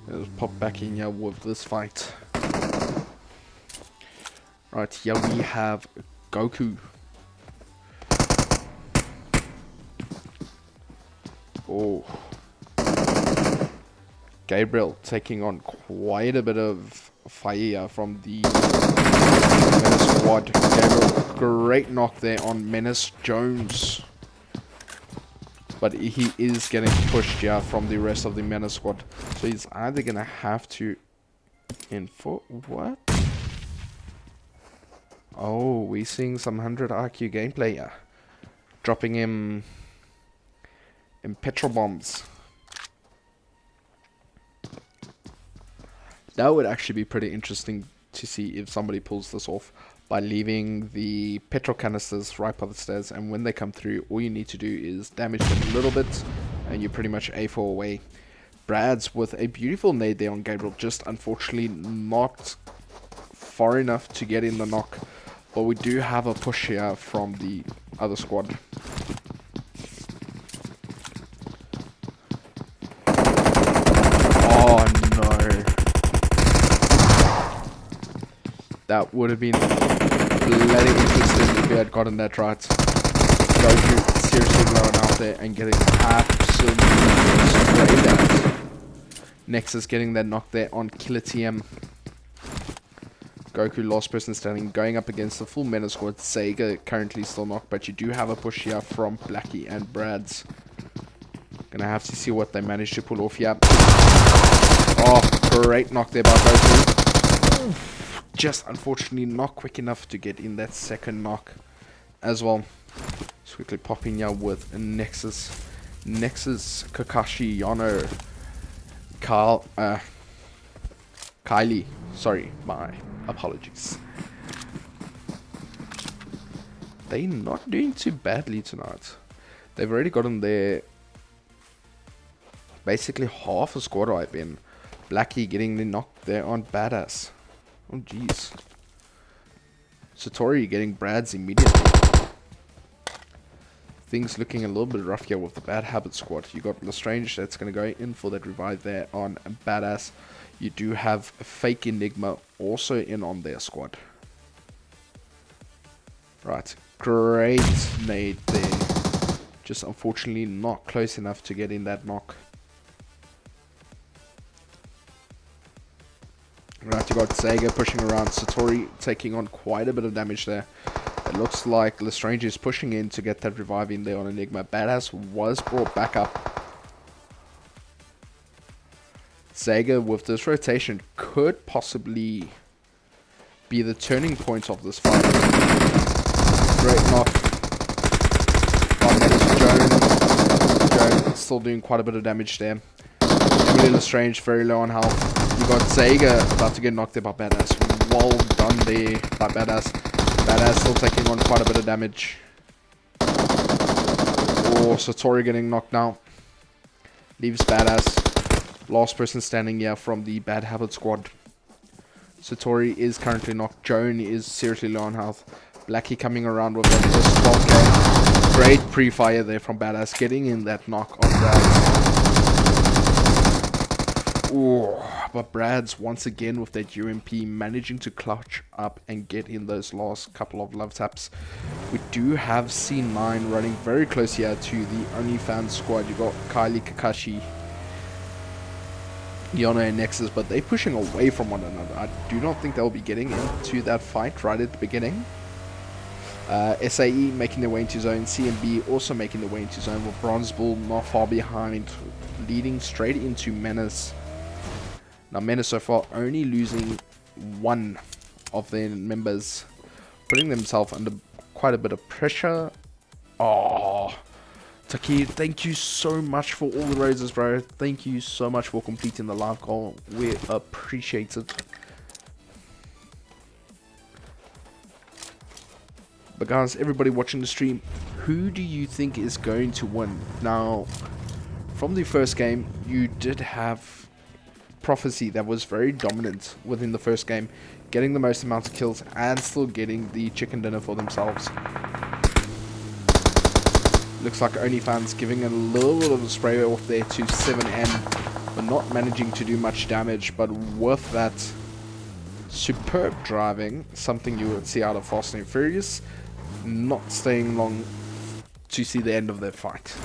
Let's pop back in here with this fight. Right, here we have Goku. Oh. Gabriel taking on quite a bit of fire from the Menace squad. Gabriel, great knock there on Menace Jones. But he is getting pushed here from the rest of the Menace squad. So he's either going to have to... What? Oh, we're seeing some 100 IQ gameplay here. Dropping him in petrol bombs. That would actually be pretty interesting to see if somebody pulls this off by leaving the petrol canisters right by the stairs, and when they come through, all you need to do is damage them a little bit and you're pretty much A4 away. Brad's with a beautiful nade there on Gabriel, just unfortunately not far enough to get in the knock, but we do have a push here from the other squad. Oh no. That would have been bloody interesting if he had gotten that right. Goku seriously blowing out there and getting absolutely sprayed out. Nexus getting that knock there on Killer TM. Goku, last person standing, going up against the full Menace squad. Sega currently still knocked, but you do have a push here from Blackie and Brad's. Gonna have to see what they manage to pull off here. Oh, great knock there by Goku. Just unfortunately not quick enough to get in that second knock as well. Just quickly popping here with a Nexus, Kakashi, Yano, Kylie. Sorry, my apologies. They're not doing too badly tonight. They've already gotten their basically half a squad wipe in. Blackie getting the knock there on Badass. Oh jeez. Satori getting Brad's immediately. Things looking a little bit rough here with the Bad Habit squad. You got Lestrange that's going to go in for that revive there on Badass. You do have Fake Enigma also in on their squad. Right, great nade there. Just unfortunately not close enough to get in that knock. Right, you got Sega pushing around. Satori taking on quite a bit of damage there. It looks like Lestrange is pushing in to get that revive in there on Enigma. Badass was brought back up. Sega with this rotation could possibly be the turning point of this fight. Great knock from Jones. Jones still doing quite a bit of damage there. Emily Lestrange very low on health. You got Sega about to get knocked there by Badass. Well done there by Badass. Badass still taking on quite a bit of damage. Oh, Satori getting knocked now. Leaves Badass. Last person standing here from the Bad Habit squad. Satori is currently knocked. Joan is seriously low on health. Blackie coming around with that 12k. Great pre-fire there from Badass. Getting in that knock on Brad. Oh, but Brad's once again with that UMP managing to clutch up and get in those last couple of love taps. We do have C9 running very close here to the OnlyFans squad. You got Kylie, Kakashi, Yano and Nexus, but they're pushing away from one another. I do not think they'll be getting into that fight right at the beginning. SAE making their way into zone. CMB also making their way into zone, with Bronze Bull not far behind, leading straight into Menace. Now Menace so far only losing one of their members, putting themselves under quite a bit of pressure. Oh, Taki, thank you so much for all the roses, bro. Thank you so much for completing the live call. We appreciate it. But guys, everybody watching the stream, who do you think is going to win? Now, from the first game, you did have Prophecy that was very dominant within the first game, getting the most amount of kills and still getting the chicken dinner for themselves. Looks like OnlyFans giving a little bit of a spray off there to 7M, but not managing to do much damage. But with that superb driving, something you would see out of Fast and Furious, not staying long to see the end of their fight.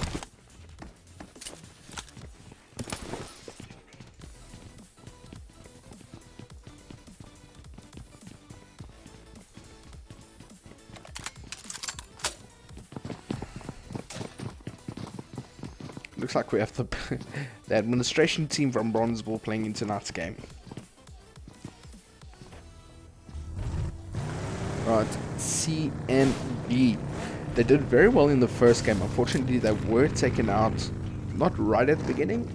looks like we have the the administration team from Bronzeville playing in tonight's game. Right, CNB. They did very well in the first game. Unfortunately, they were taken out, not right at the beginning,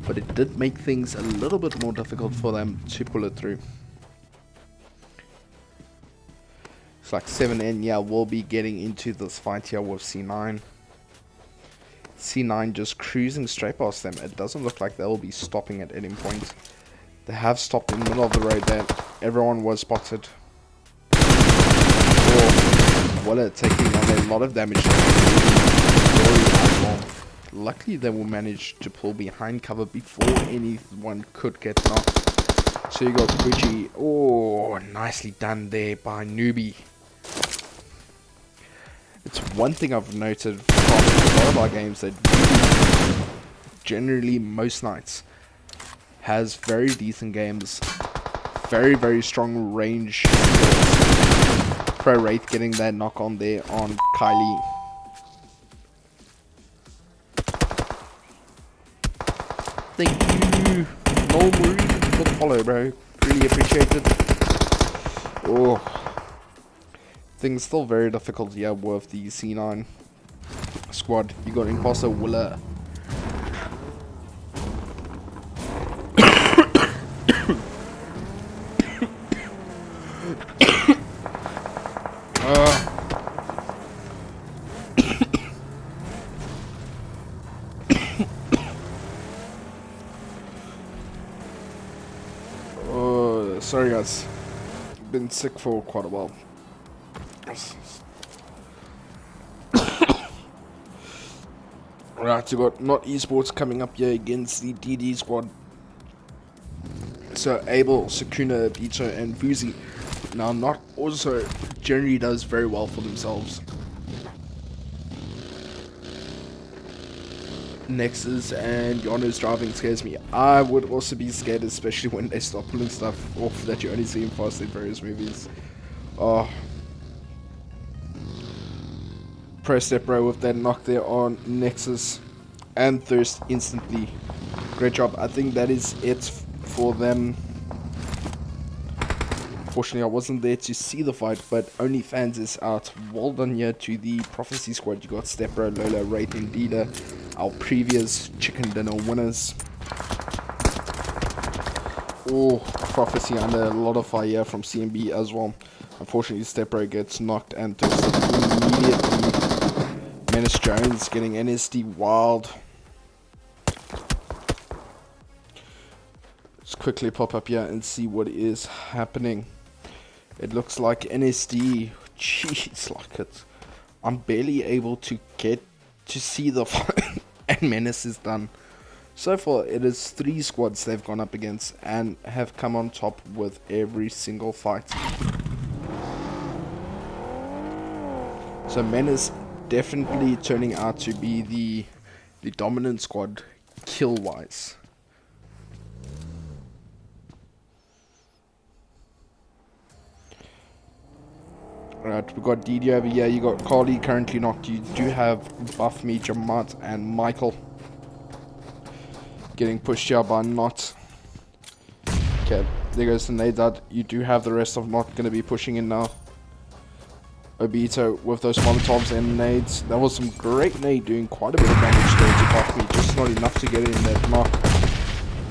but it did make things a little bit more difficult for them to pull it through. It's like 7N, yeah, we'll be getting into this fight here with C9. C9 just cruising straight past them. It doesn't look like they'll be stopping at any point. They have stopped in the middle of the road there. Everyone was spotted. Willa taking on a lot of damage. Luckily they will manage to pull behind cover before anyone could get knocked. So you got Gucci. Oh, nicely done there by Newbie. It's one thing I've noted from a lot of our games that generally most nights has very decent games. Very, very strong range. Pro Wraith getting that knock on there on Kylie. Thank you, Noel Marie, for the follow, bro. Really appreciate it. Oh, things still very difficult here with the C9 squad. You got Imposter Willa. Sorry guys, been sick for quite a while. Right, you got Not Esports coming up here against the DD squad. So Abel, Sakuna, Bito and Vuzi. Now Not also generally does very well for themselves. Nexus and Yono's driving scares me. I would also be scared, especially when they start pulling stuff off that you only see in Fast and Furious movies. Oh. Pro Step Bro with that knock there on Nexus and Thirst instantly. Great job. I think that is it for them. Fortunately, I wasn't there to see the fight, but OnlyFans is out. Well done here to the Prophecy squad. You got Step Bro, Lola, Wraith and Leader, our previous chicken dinner winners. Oh, Prophecy under a lot of fire from CMB as well. Unfortunately, Stepbro gets knocked and toasted immediately. Menace Jones getting NSD wild. Let's quickly pop up here and see what is happening. It looks like NSD. Jeez, like it. I'm barely able to get to see the fight, and Menace is done. So far, it is 3 squads they've gone up against and have come on top with every single fight. So Menace definitely turning out to be the dominant squad kill-wise. Alright, we got DD over here, you got Carly currently knocked, you do have Buff Me, Jamat and Michael getting pushed here by Not. Okay, there goes the nade out. You do have the rest of Not going to be pushing in now. Obito with those Molotovs and nades. That was some great nade doing quite a bit of damage there to Buff Me, just not enough to get in that knock.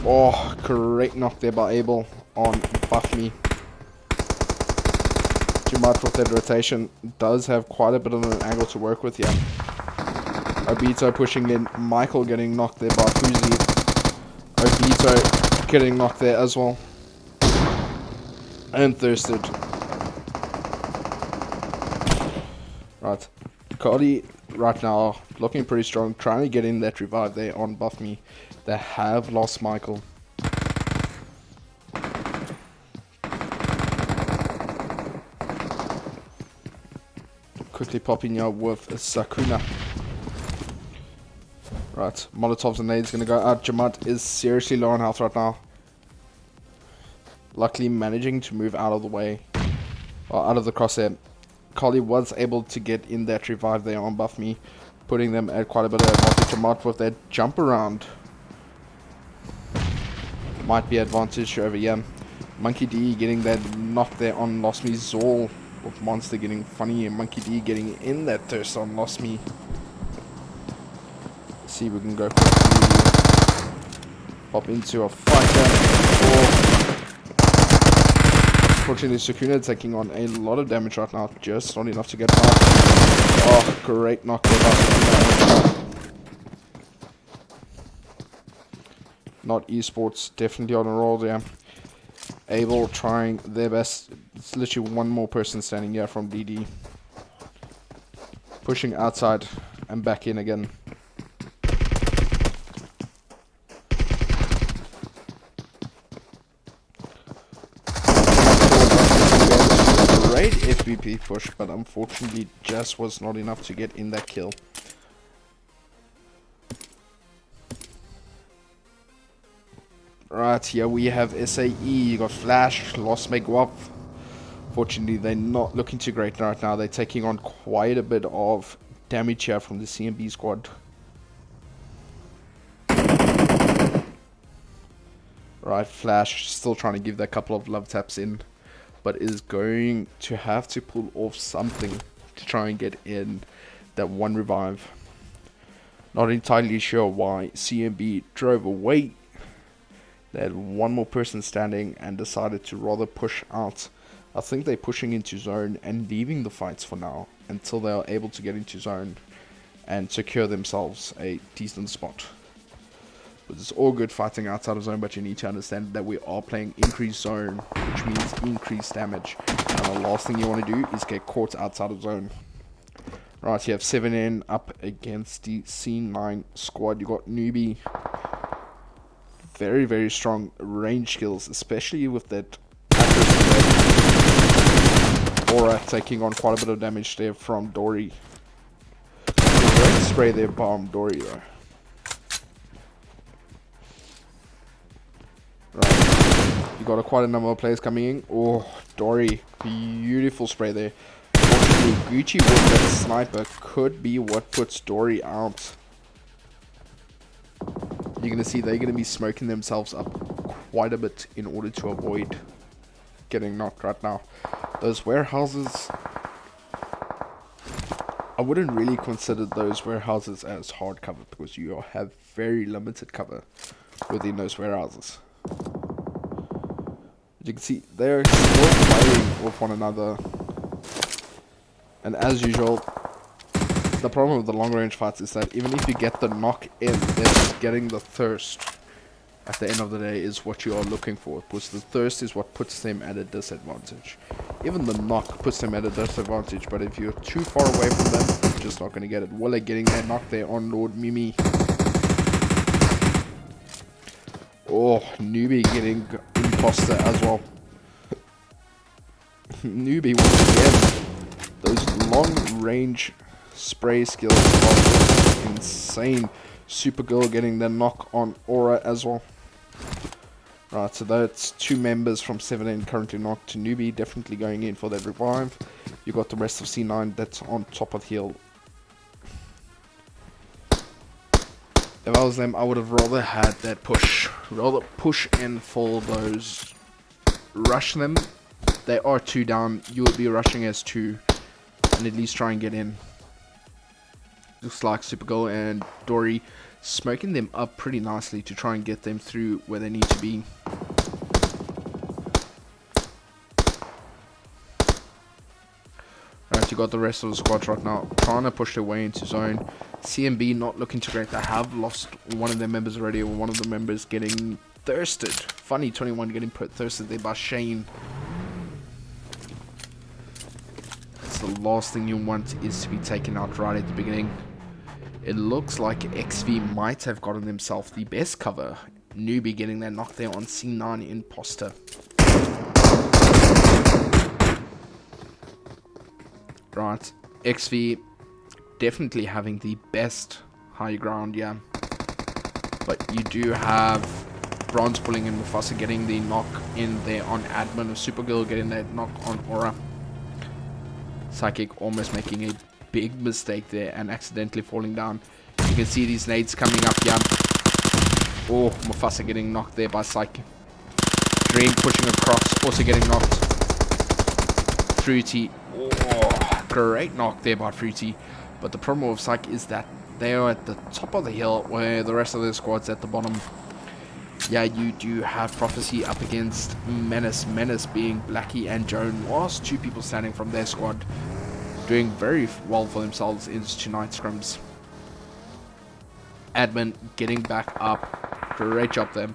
Oh, great knock there by Abel on Buff Me. Jamat with that rotation does have quite a bit of an angle to work with here. Obito pushing in, Michael getting knocked there by Fuzi. Obito getting knocked there as well. And Thirsted. Right. Cardi right now looking pretty strong, trying to get in that revive there on Buff Me. They have lost Michael. Quickly popping out with Sakuna. Right, Molotovs and nades gonna go out. Jamat is seriously low on health right now. Luckily managing to move out of the way. Or out of the crosshair. Collie was able to get in that revive there on Buff Me. putting them at quite a bit of advantage. Amat with that jump around might be advantage over here. Monkey D getting that knock there on Lost Me. Zol with Monster getting funny, and Monkey D getting in that thirst on Lost Me. Let's see if we can go quickly pop into a fight here. Unfortunately, Sukuna taking on a lot of damage right now, just not enough to get past. Oh, great knock there by Sukuna. Not esports, definitely on a roll there. Able trying their best. It's literally one more person standing here from DD. Pushing outside and back in again. Great FBP push, but unfortunately just was not enough to get in that kill. Right, here we have SAE, you got Flash, Lost Megwap. Fortunately, they're not looking too great right now. They're taking on quite a bit of damage here from the CMB squad. Right, Flash still trying to give that couple of love taps in, but is going to have to pull off something to try and get in that one revive. Not entirely sure why CMB drove away. They had one more person standing and decided to rather push out. I think they're pushing into zone and leaving the fights for now until they are able to get into zone and secure themselves a decent spot. But it's all good fighting outside of zone, but you need to understand that we are playing increased zone, which means increased damage. And the last thing you want to do is get caught outside of zone. Right, you have 7N up against the C9 squad. You got Newbie. Very, very strong range skills, especially with that Aura taking on quite a bit of damage there from Dory. Great spray there, bomb Dory though. Right, you got quite a number of players coming in. Oh, Dory, beautiful spray there. Unfortunately, Gucci with that sniper could be what puts Dory out. You're going to see they're going to be smoking themselves up quite a bit in order to avoid getting knocked right now. Those warehouses, I wouldn't really consider those warehouses as hard cover because you have very limited cover within those warehouses. As you can see, they're still fighting with one another. And as usual, the problem with the long range fights is that even if you get the knock in, then just getting the thirst at the end of the day is what you are looking for, because the thirst is what puts them at a disadvantage. Even the knock puts them at a disadvantage, but if you're too far away from them, you're just not going to get it. Willa getting that knock there on Lord Mimi. Oh, Newbie getting imposter as well. Newbie once again. Those long range spray skills are insane. Supergirl getting the knock on Aura as well. Right, so that's two members from 7N currently knocked. To Newbie definitely going in for that revive. You got the rest of C9 that's on top of the hill. If I was them, I would have rather had that push. Rather push in for those. Rush them. They are 2 down. You would be rushing as 2. And at least try and get in. Looks like Supergirl and Dory smoking them up pretty nicely to try and get them through where they need to be. Alright, you got the rest of the squad right now trying to push their way into zone. CMB not looking too great. They have lost one of their members already, or one of the members getting thirsted. Funny 21 getting thirsted there by Shane. That's the last thing you want, is to be taken out right at the beginning. It looks like XV might have gotten himself the best cover. Newbie getting that knock there on C9 imposter. Right, XV definitely having the best high ground, yeah. But you do have Bronze pulling in Mufasa getting the knock in there on admin, of Supergirl getting that knock on Aura. Psychic almost making a big mistake there and accidentally falling down. You can see these nades coming up here. Oh, Mufasa getting knocked there by Psych. Dream pushing across, also getting knocked. Fruity. Oh, great knock there by Fruity. But the problem with Psych is that they are at the top of the hill where the rest of the squad's at the bottom. Yeah, you do have Prophecy up against Menace. Menace being Blackie and Joan was two people standing from their squad, doing very well for themselves in tonight's scrims. Admin getting back up. Great job there.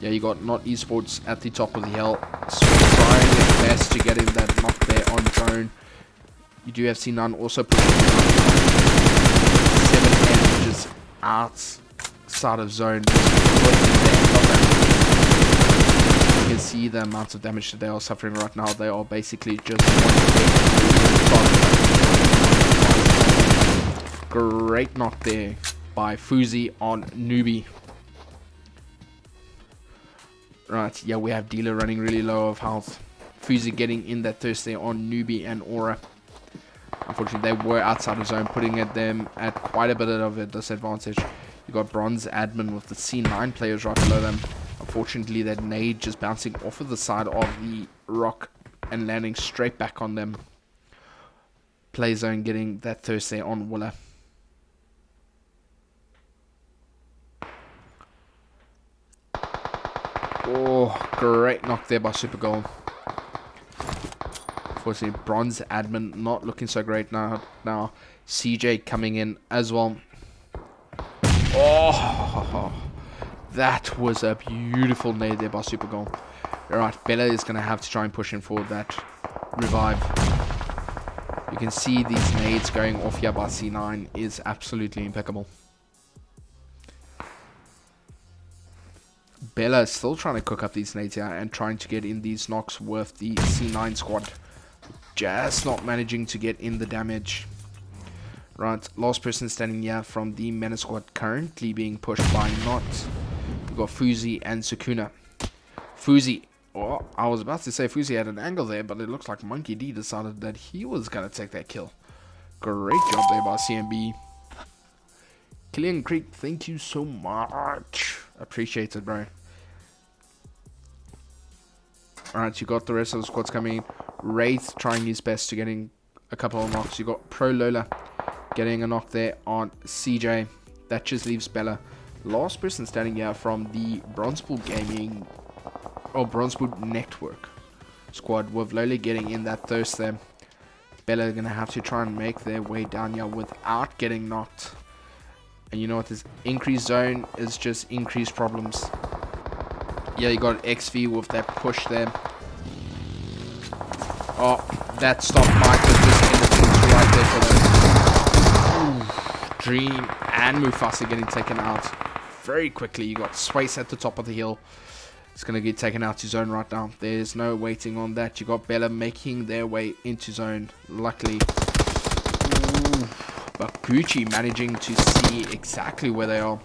Yeah, you got Not Esports at the top of the hill, trying their best to get in that knock there on Zone. You do have C9 also pushing 7 inches outside of Zone. You can see the amount of damage that they are suffering right now. They are basically just great knock there by Fuzi on Newbie. Right, yeah, we have Dealer running really low of health. Fuzi getting in that thirst there on Newbie and Aura. Unfortunately, they were outside of Zone, putting them at quite a bit of a disadvantage. You got Bronze Admin with the C9 players right below them. Unfortunately, that nade just bouncing off of the side of the rock and landing straight back on them. Play Zone getting that thirst there on Willa. Oh, great knock there by Super Goal. Unfortunately, Bronze Admin not looking so great now. Now, CJ coming in as well. Oh, that was a beautiful nade there by Super Goal. Alright, Bella is going to have to try and push in for that revive. You can see these nades going off here by C9 is absolutely impeccable. Bella is still trying to cook up these nades here and trying to get in these knocks with the C9 squad. Just not managing to get in the damage. Right, last person standing here from the Menace squad currently being pushed by Not. We've got Fuzi and Sukuna. Fuzi, oh, I was about to say Fuzi had an angle there, but it looks like Monkey D decided that he was going to take that kill. Great job there by CMB. Killian Creek, thank you so much. Appreciate it, bro. Alright, you got the rest of the squads coming in. Wraith trying his best to getting a couple of knocks. You got Pro Lola getting a knock there on CJ. That just leaves Bella. Last person standing here from the Bronzepool Gaming or Bronzepool Network squad with Lola getting in that thirst there. Bella are going to have to try and make their way down here without getting knocked. And you know what, this increased zone is just increased problems. Yeah, you got XV with that push there. Oh, that stop might have just ended things right there for them. Ooh, Dream and Mufasa getting taken out very quickly. You got Swace at the top of the hill. It's going to get taken out to zone right now. There's no waiting on that. You got Bella making their way into zone, luckily. Ooh. But Gucci managing to see exactly where they are.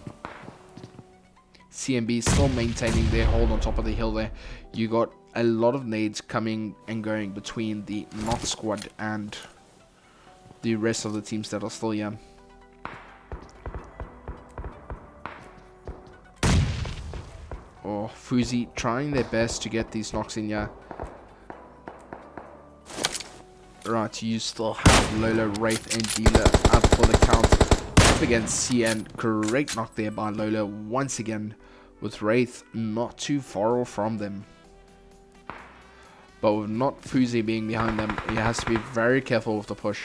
CMB still maintaining their hold on top of the hill there. You got a lot of nades coming and going between the Not squad and the rest of the teams that are still here. Oh, Fuzi trying their best to get these knocks in here. Right, you still have Lola, Wraith, and Dealer up for the count. Up against CN. Great knock there by Lola once again, with Wraith not too far off from them. But with Not Fuzi being behind them, he has to be very careful with the push.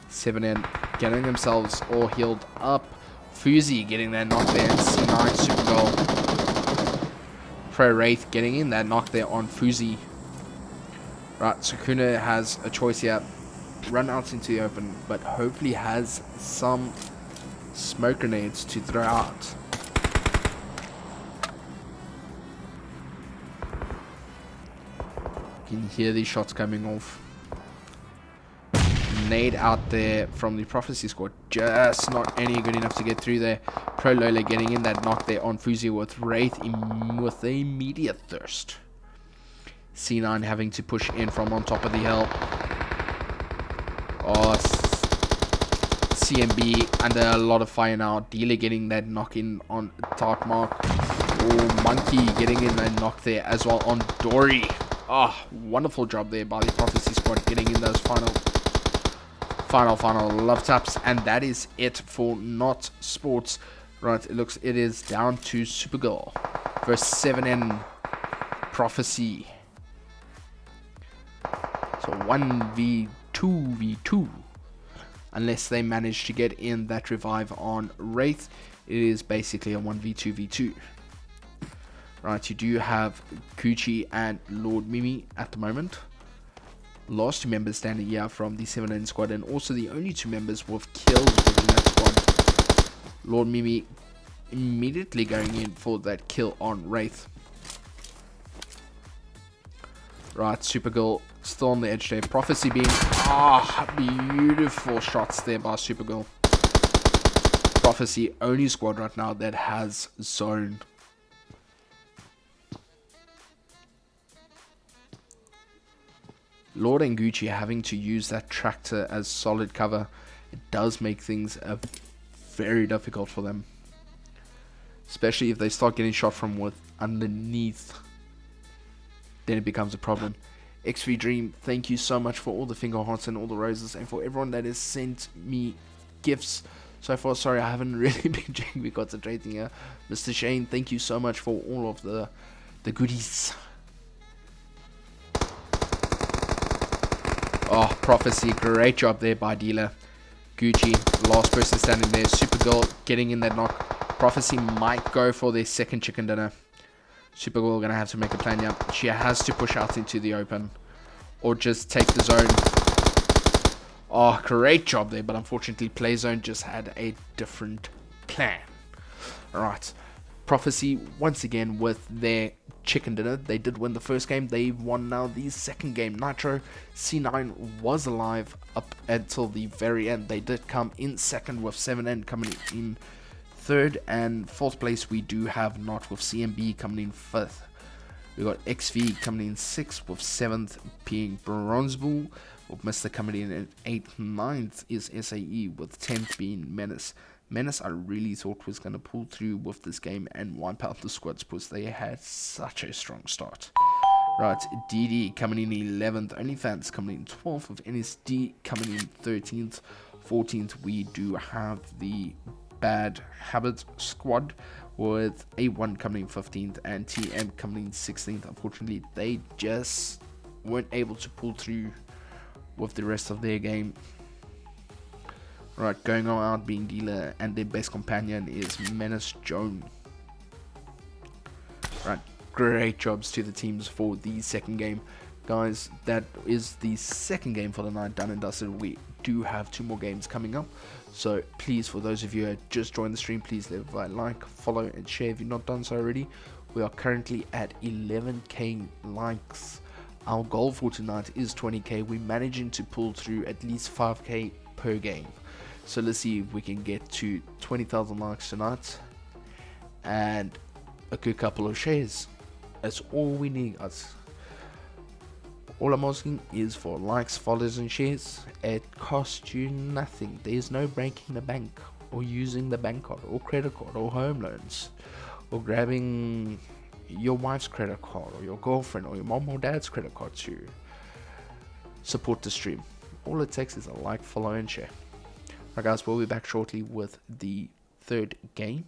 7N getting themselves all healed up. Fuzi getting that knock there, and C9 super goal. Pro Wraith getting in that knock there on Fuzi. Right, Sukuna has a choice here. Run out into the open, but hopefully has some smoke grenades to throw out. You can hear these shots coming off. Nade out there from the Prophecy squad, just not any good enough to get through there. Pro Lola getting in that knock there on Fuzi with Wraith with immediate thirst. C9 having to push in from on top of the hill. Oh, CMB under a lot of fire now. Dealer getting that knock in on Dark Mark. Oh, Monkey getting in that knock there as well on Dory. Oh, wonderful job there by the Prophecy squad getting in those final love taps. And that is it for Not Sports. Right, it is down to Supergirl versus 7N Prophecy. So 1v2v2. Unless they manage to get in that revive on Wraith, it is basically a 1v2v2. Right, you do have Gucci and Lord Mimi at the moment. Last 2 members standing here from the 7N squad, and also the only 2 members with kills within that squad. Lord Mimi immediately going in for that kill on Wraith. Right, Supergirl still on the edge there. Prophecy being beautiful shots there by Supergirl. Prophecy only squad right now that has zone. Lord and Gucci having to use that tractor as solid cover. It does make things very difficult for them, especially if they start getting shot from with underneath. Then it becomes a problem. XV Dream, thank you so much for all the finger hearts and all the roses, and for everyone that has sent me gifts so far. Sorry, I haven't really been checking, concentrating here. Mr. Shane, thank you so much for all of the goodies. Oh, Prophecy, great job there by Dealer. Gucci, last person standing there. Supergirl getting in that knock. Prophecy might go for their second chicken dinner. Supergirl gonna have to make a plan here. She has to push out into the open, or just take the zone. Oh, great job there, but unfortunately Playzone just had a different plan. Alright, Prophecy once again with their chicken dinner. They did win the first game. They won now the second game. Nitro C9 was alive up until the very end. They did come in second, with 7N coming in third, and fourth place we do have Not, with CMB coming in fifth. We got XV coming in sixth, with seventh being Bronze Bull, with Mr. coming in at 8th. 9th is SAE, with 10th being Menace. Menace I really thought was going to pull through with this game and wipe out the squads, because they had such a strong start. Right, DD coming in 11th, OnlyFans coming in 12th, with NSD coming in 13th. 14th we do have the Bad Habit squad, with A1 coming in 15th and TM coming in 16th. Unfortunately, they just weren't able to pull through with the rest of their game. Right, going on out being Dealer, and their best companion is Menace Joan. Right, great jobs to the teams for the second game. Guys, that is the second game for the night done and dusted. We do have 2 more games coming up. So please, for those of you who have just joined the stream, please leave a like, follow and share if you've not done so already. We are currently at 11k likes. Our goal for tonight is 20k. We're managing to pull through at least 5k per game. So let's see if we can get to 20,000 likes tonight and a good couple of shares. That's all we need, guys. All I'm asking is for likes, follows and shares. It costs you nothing. There's no breaking the bank, or using the bank card or credit card or home loans, or grabbing your wife's credit card or your girlfriend or your mom or dad's credit card to support the stream. All it takes is a like, follow and share. Alright guys, we'll be back shortly with the third game.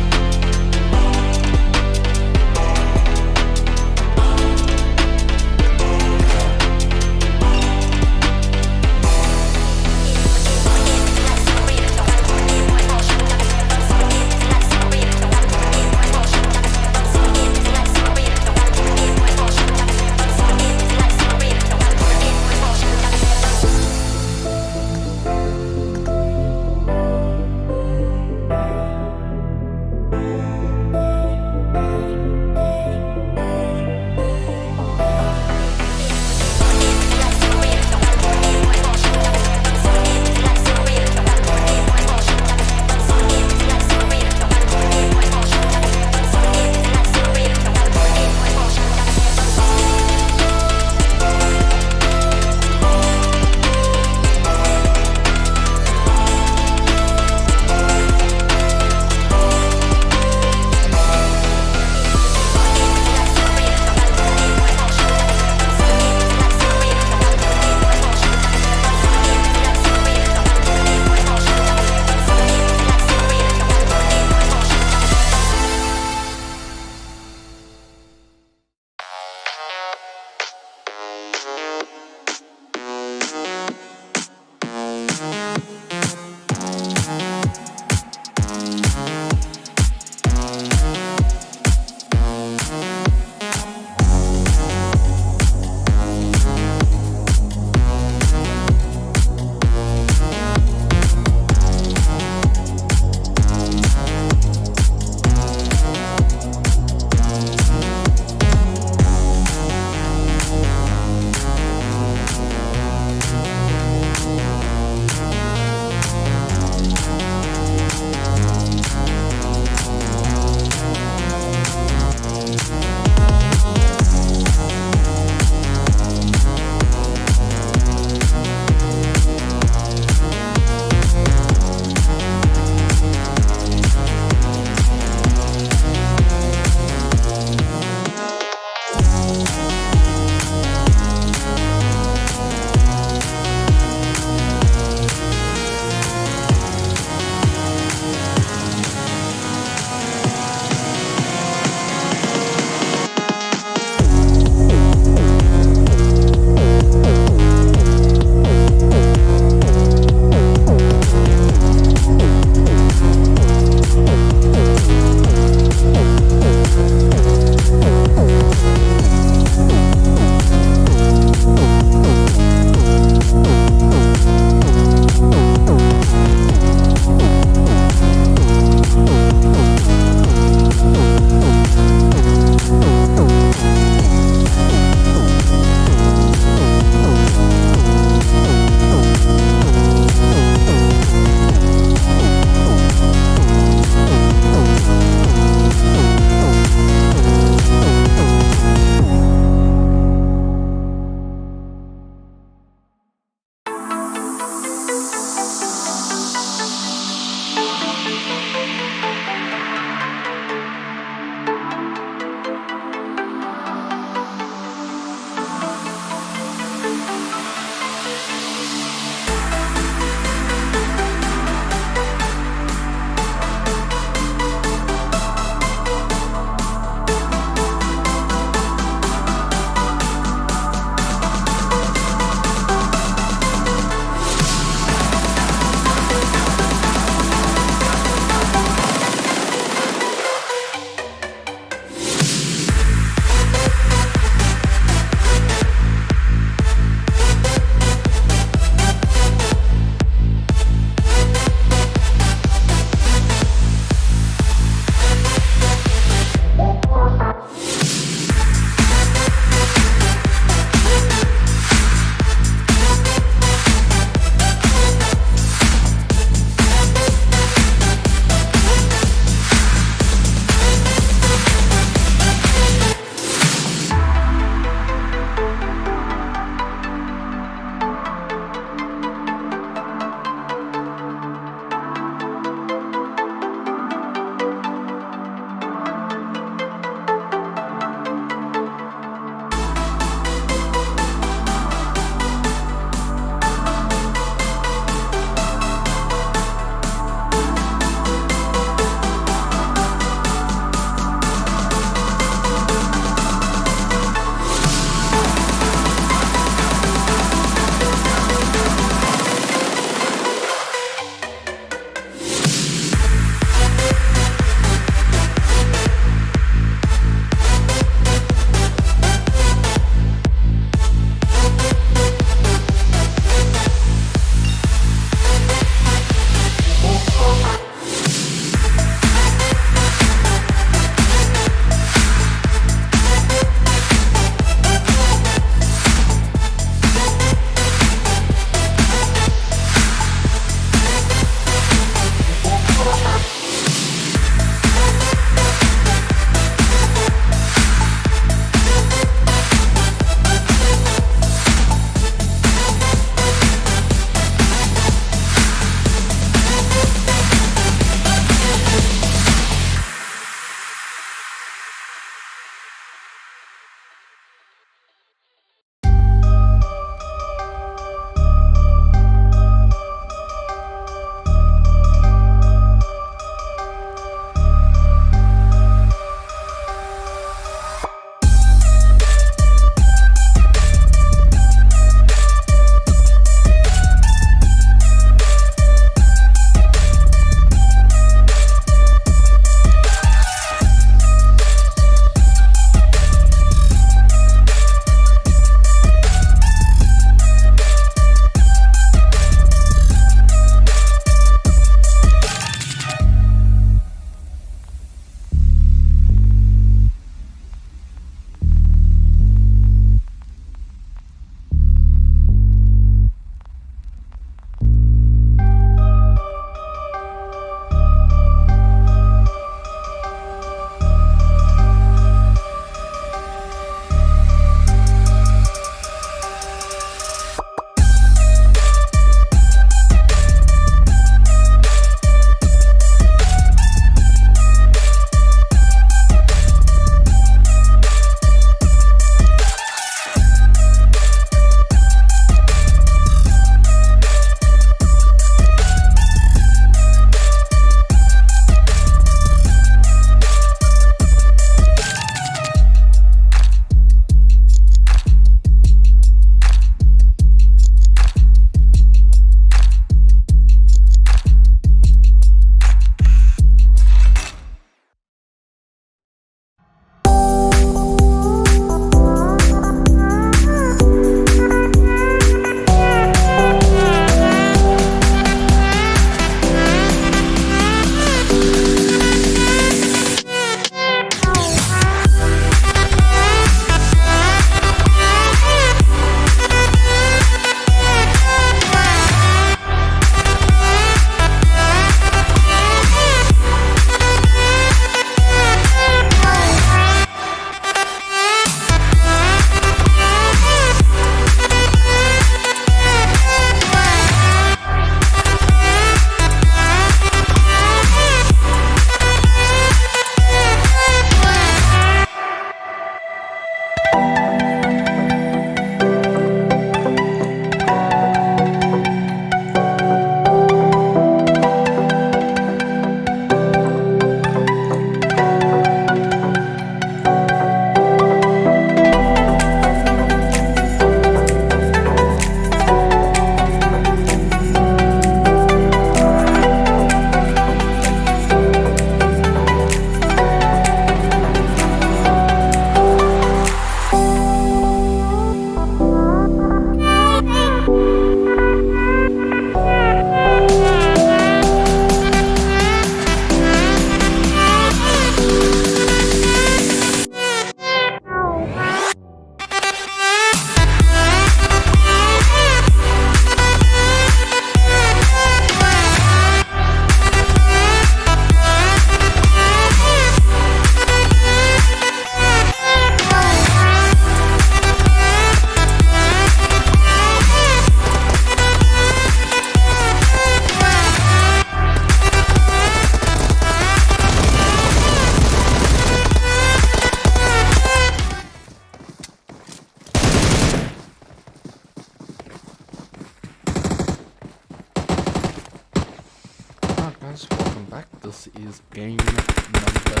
guys, welcome back. This is game number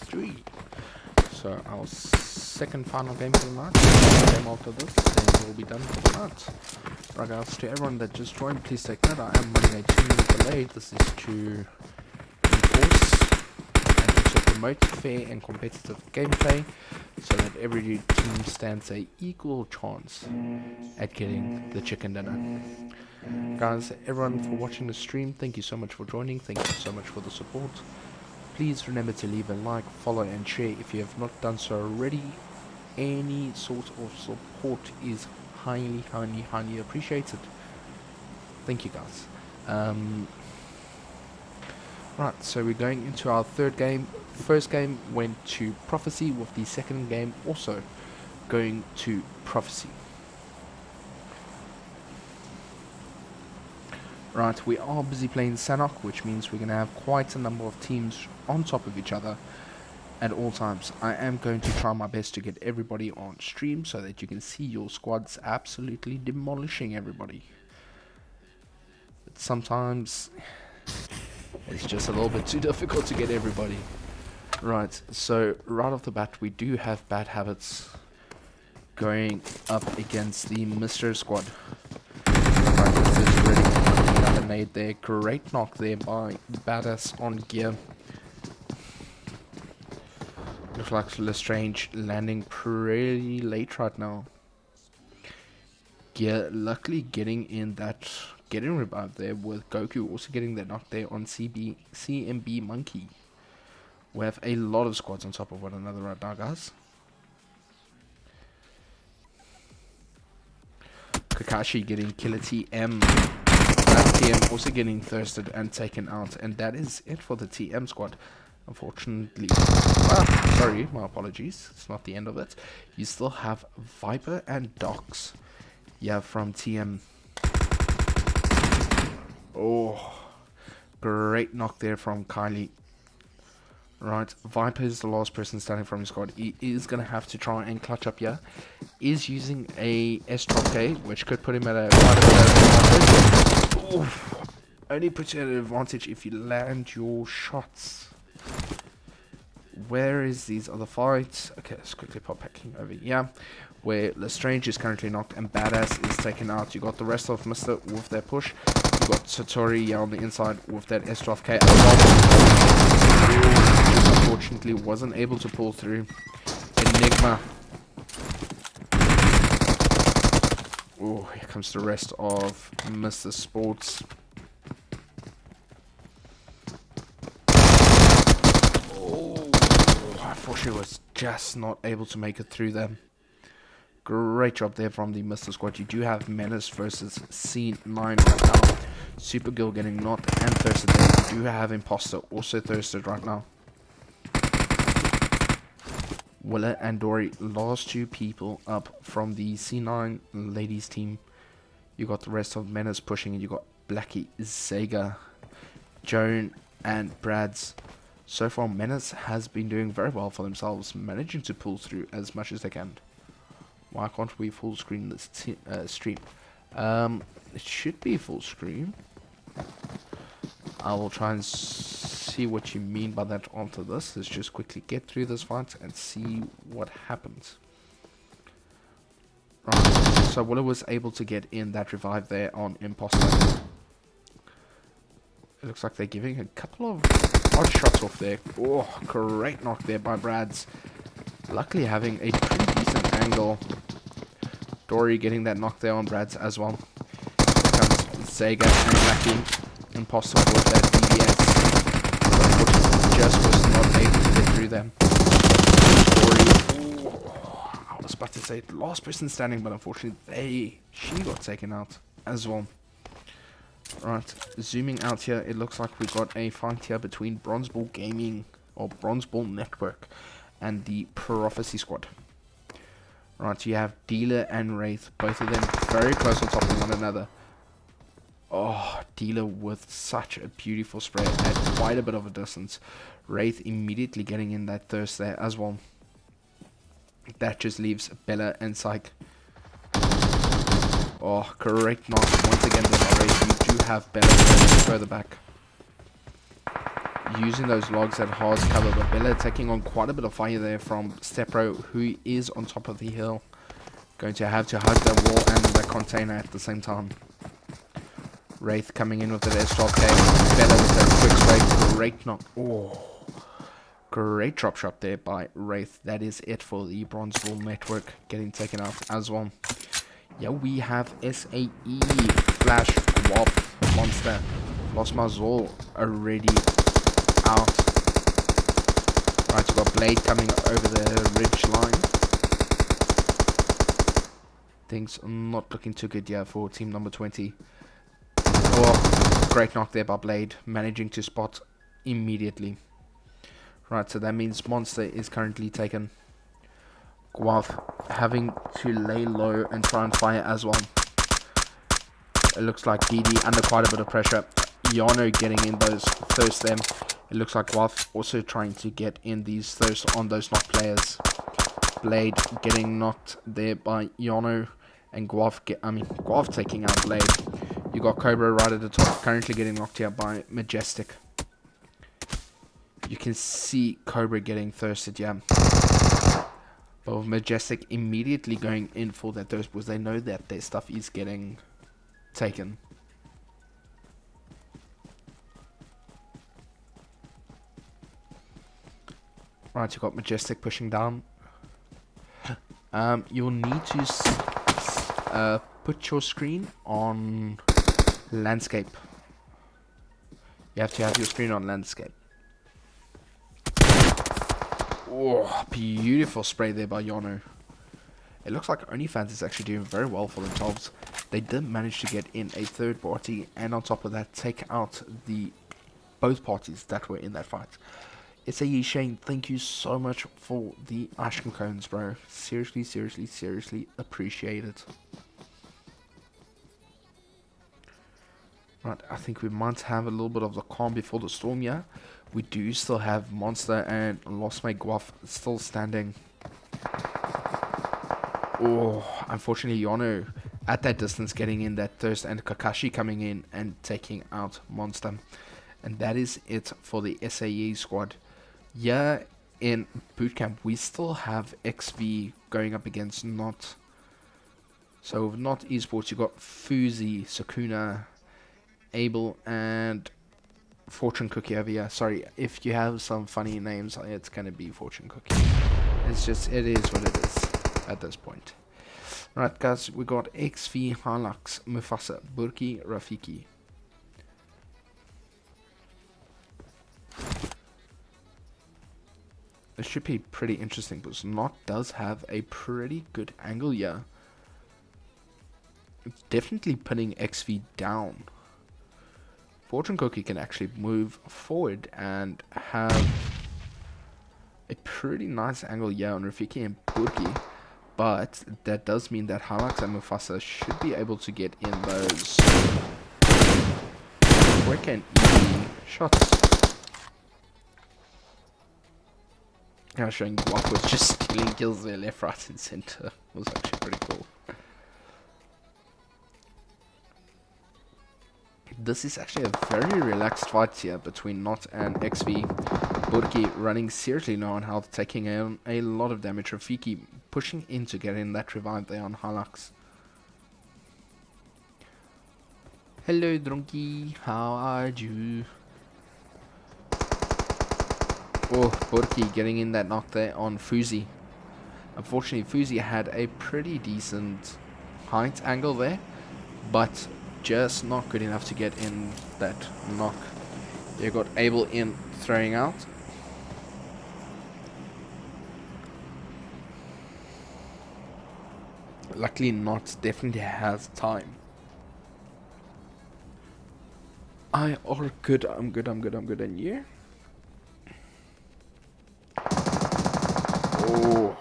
3. So our second final game for the night. Game after this, then we'll be done for the night. Right guys, to everyone that just joined, please take note, I am running a 2-minute delay. This is to enforce and also promote fair and competitive gameplay, so that every team stands a equal chance at getting the chicken dinner. Guys, everyone for watching the stream, thank you so much for joining, thank you so much for the support. Please remember to leave a like, follow and share if you have not done so already. Any sort of support is highly appreciated. Thank you guys. Right, so we're going into our third game. First game went to Prophecy, with the second game also going to Prophecy. Right, we are busy playing Sanok, which means we're going to have quite a number of teams on top of each other at all times. I am going to try my best to get everybody on stream so that you can see your squads absolutely demolishing everybody. But sometimes it's just a little bit too difficult to get everybody. Right, so right off the bat we do have Bad Habits going up against the Mr. Squad. Right, this is really another nade there. Great knock there by Badass on gear. Looks like Lestrange landing pretty late right now. Gear luckily getting revived there, with Goku also getting that knock there on CMB Monkey. We have a lot of squads on top of one another right now, guys. Kakashi getting Killer TM. That TM also getting thirsted and taken out. And that is it for the TM squad. Unfortunately. Sorry, my apologies. It's not the end of it. You still have Viper and Docs. Yeah, from TM. Oh, great knock there from Kylie. Right, Viper is the last person standing from his squad. He is going to have to try and clutch up here. Is using a S12K, which could put him at a quite a bit of advantage. Oof. Only puts you at an advantage if you land your shots. Where is these other fights? Okay, let's quickly pop packing over here, where Lestrange is currently knocked and Badass is taken out. You got the rest of Mr. with their push. You got Satori on the inside with that S12K. Unfortunately wasn't able to pull through. Enigma. Oh, here comes the rest of Mr. Sports. Oh, unfortunately was just not able to make it through them. Great job there from the Mr. Squad. You do have Menace versus C9 right now. Supergirl getting knocked and thirsted there. You do have Imposter also thirsted right now. Willa and Dory, last two people up from the C9 ladies team. You got the rest of Menace pushing, and you got Blackie, Zega, Joan and Brads. So far Menace has been doing very well for themselves, managing to pull through as much as they can. Why can't we full screen this stream? It should be full screen. I will try and see what you mean by that after this. Let's just quickly get through this fight and see what happens. Right, so Willow was able to get in that revive there on Imposter. It looks like they're giving a couple of odd shots off there. Oh, great knock there by Brads. Luckily having a pretty decent angle. Dory getting that knock there on Brads as well. Here comes Sega and Blackie. Imposter with that DBS. Just was not able to get through them. Dory. Oh, I was about to say last person standing, but unfortunately she got taken out as well. Right, zooming out here, it looks like we got a fight here between Bronze Ball Gaming or Bronze Ball Network and the Prophecy Squad. Right, you have Dealer and Wraith, both of them very close on top of one another. Oh, Dealer with such a beautiful spray at quite a bit of a distance. Wraith immediately getting in that thirst there as well. That just leaves Bella and Psyche. Oh, correct knock. Once again, with Wraith, you do have Bella further back. using those logs at hard cover, but Bella taking on quite a bit of fire there from Stepro, who is on top of the hill. Going to have to hug the wall and the container at the same time. Wraith coming in with the S12K. Bella with that quick straight. Great knock. Oh, great drop shot there by Wraith. That is it for the Bronzeville network getting taken out as well. Yeah, we have SAE, Flash, Wop, Monster, Lost Mazol already out. Right, we've got Blade coming over the ridge line. Things not looking too good yet for team number 20. Oh, great knock there by Blade, managing to spot immediately. Right, so that means Monster is currently taken. Guav having to lay low and try and fire as well. It looks like DD under quite a bit of pressure. Yano getting in those thirst them. It looks like Guav also trying to get in these thirst on those knocked players. Blade getting knocked there by Yano, and Guav taking out Blade. You got Cobra right at the top, currently getting knocked here by Majestic. You can see Cobra getting thirsted, yeah. But with Majestic immediately going in for that thirst because they know that their stuff is getting taken. Right, you got Majestic pushing down. You'll need to put your screen on landscape. You have to have your screen on landscape. Oh, beautiful spray there by Yano. It looks like OnlyFans is actually doing very well for themselves. They did manage to get in a third party, and on top of that, take out both parties that were in that fight. SAE Shane, thank you so much for the ice cream cones, bro. Seriously, seriously, seriously appreciate it. Right, I think we might have a little bit of the calm before the storm here. We do still have Monster and Lost Mate Guaf still standing. Oh, unfortunately Yano at that distance getting in that thirst, and Kakashi coming in and taking out Monster. And that is it for the SAE squad. Yeah, in bootcamp we still have XV going up against Not. So with Not Esports you got Fuzi, Sakuna, Abel, and Fortune Cookie over here. Sorry, if you have some funny names, it's gonna be Fortune Cookie. It's just, it is what it is at this point. Right guys, we got XV, Hilux, Mufasa, Burki, Rafiki. It should be pretty interesting because Not does have a pretty good angle here. Definitely putting XV down. Fortune Cookie can actually move forward and have a pretty nice angle here on Rafiki and Burki, but that does mean that Hilux and Mufasa should be able to get in those quick and easy shots. I was showing Guap was just stealing kills there left, right and center. It was actually pretty cool. This is actually a very relaxed fight here between Not and XV. Burki running seriously low on health, taking in a lot of damage. Rafiki pushing in to get in that revive there on Hilux. Hello Drunky, how are you? Oh, Burki getting in that knock there on Fuzi. Unfortunately, Fuzi had a pretty decent height angle there, but just not good enough to get in that knock. You got Abel in throwing out. Luckily Not definitely has time. I are good, I'm good, and you? Oh.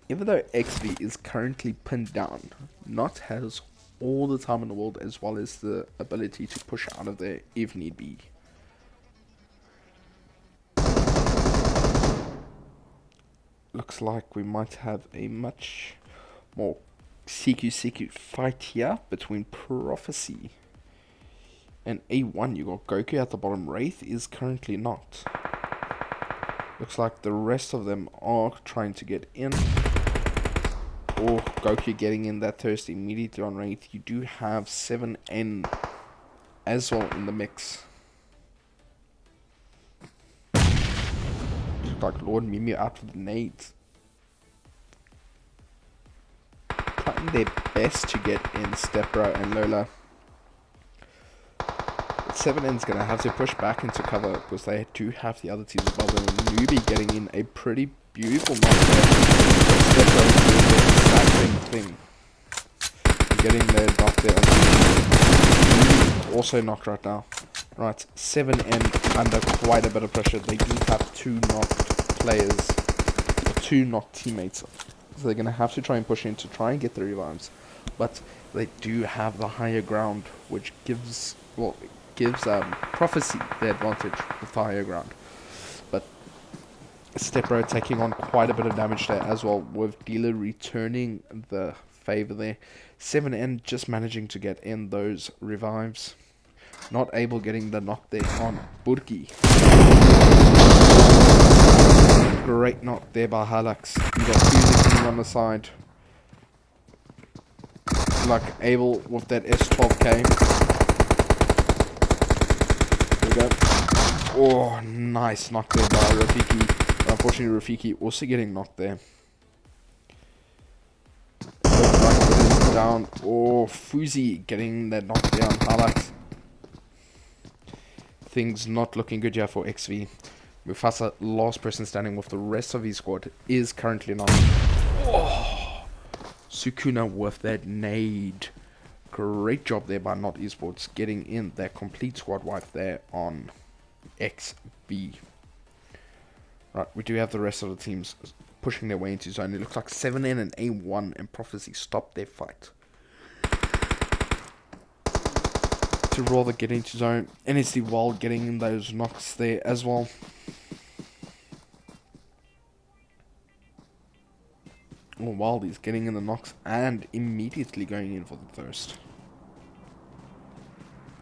Even though XV is currently pinned down, Not has all the time in the world as well as the ability to push out of there if need be. Looks like we might have a much more CQ fight here between Prophecy And A1, you got Goku at the bottom. Wraith is currently not. Looks like the rest of them are trying to get in. Or Goku getting in that thirst immediately on Wraith. You do have 7N as well in the mix. Looks like Lord Mimi out with the nades. Trying their best to get in Stepbro and Lola. 7N's going to have to push back into cover because they do have the other teams as well. And Newbie getting in a pretty beautiful knock there. Stepbro doing the exact same thing. And getting their knock there. Newbie also knocked right now. Right, 7N under quite a bit of pressure. They do have 2 knocked players, or 2 knocked teammates. So they're going to have to try and push in to try and get the revives. But they do have the higher ground, which gives, well, Prophecy the advantage with the higher ground. But Stepbro taking on quite a bit of damage there as well, with Dealer returning the favor there. 7N just managing to get in those revives. Not able getting the knock there on Burki. Great knock there by Halax. You got Fusion on the side. Like able with that S12K. There we go. Oh, nice knock there by Rafiki. Unfortunately, Rafiki also getting knocked there. Looks like it is down. Oh, Fuzi getting that knock down. Halax. Things not looking good here for XV. Mufasa, last person standing with the rest of his squad, is currently not. Oh, Sukuna with that nade. Great job there by Not Esports getting in that complete squad wipe there on XV. Right, we do have the rest of the teams pushing their way into zone. It looks like 7N and A1 and Prophecy stopped their fight to rather get into zone. NSD Wild getting in those knocks there as well. Oh, Wild is getting in the knocks and immediately going in for the thirst.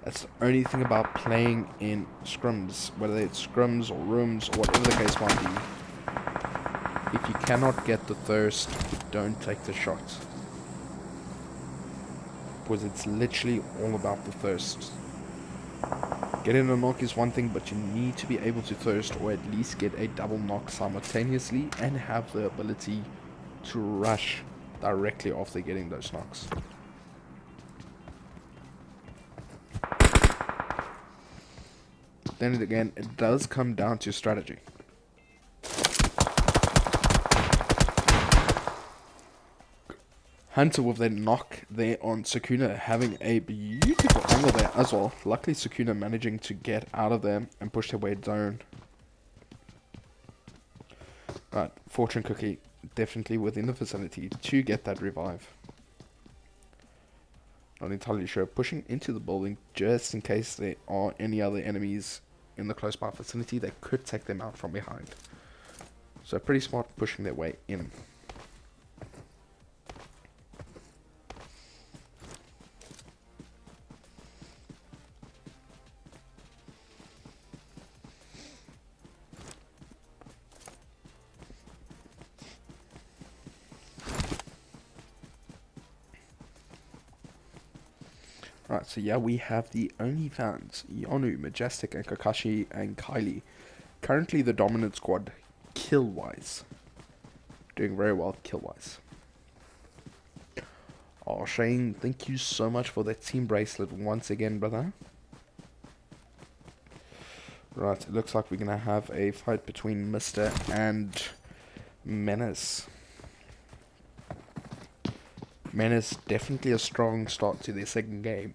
That's the only thing about playing in scrims, whether it's scrims or rooms or whatever the case might be. If you cannot get the thirst, don't take the shot. Because it's literally all about the thirst. Getting a knock is one thing, but you need to be able to thirst or at least get a double knock simultaneously and have the ability to rush directly after getting those knocks. Then again, it does come down to strategy. Hunter with that knock there on Sukuna, having a beautiful angle there as well. Luckily Sukuna managing to get out of there and push their way down. Right, Fortune Cookie definitely within the vicinity to get that revive. Not entirely sure. Pushing into the building just in case there are any other enemies in the close by vicinity that could take them out from behind. So pretty smart pushing their way in. Right, so yeah, we have the OnlyFans, Yonu, Majestic, and Kakashi, and Kylie. Currently the dominant squad, kill-wise. Doing very well kill-wise. Oh, Shane, thank you so much for that team bracelet once again, brother. Right, it looks like we're going to have a fight between Mr. and Menace. Menace, definitely a strong start to their second game.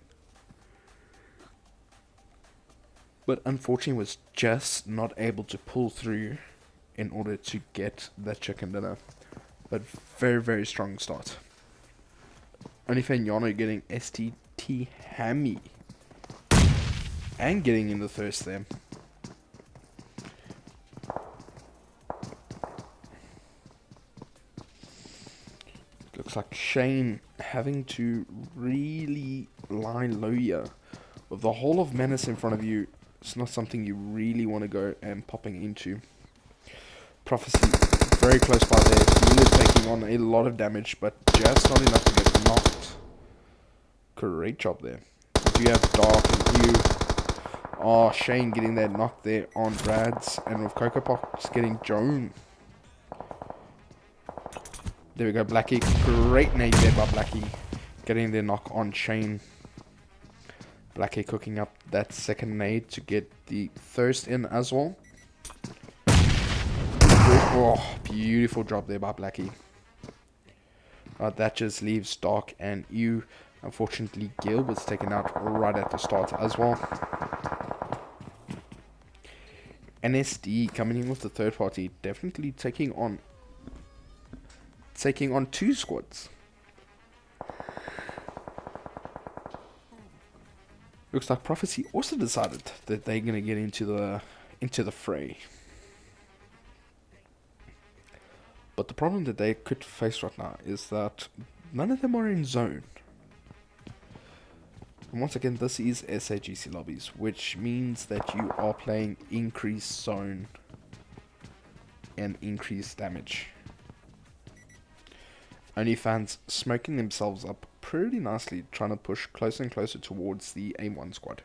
But unfortunately was just not able to pull through in order to get that chicken dinner. But very, very strong start. OnlyFan Yano getting STT Hammy. And getting in the thirst there. Looks like Shane having to really lie low here With the whole of Menace in front of you, it's not something you really want to go and popping into. Prophecy, very close by there. Healer taking on a lot of damage, but just not enough to get knocked. Great job there. You have Dark and you. Oh, Shane getting that knock there on Brad's, and with Cocoa Pops getting Joan. There we go, Blackie. Great nade there by Blackie. Getting their knock on Shane. Blackie cooking up that second nade to get the thirst in as well. Oh, beautiful job there by Blackie. That just leaves Dark and you. Unfortunately, Gil was taken out right at the start as well. NSD coming in with the third party, definitely taking on two squads. Looks like Prophecy also decided that they're gonna get into the fray. But the problem that they could face right now is that none of them are in zone. And once again, this is SAGC lobbies, which means that you are playing increased zone and increased damage. OnlyFans smoking themselves up pretty nicely, trying to push closer and closer towards the A1 squad.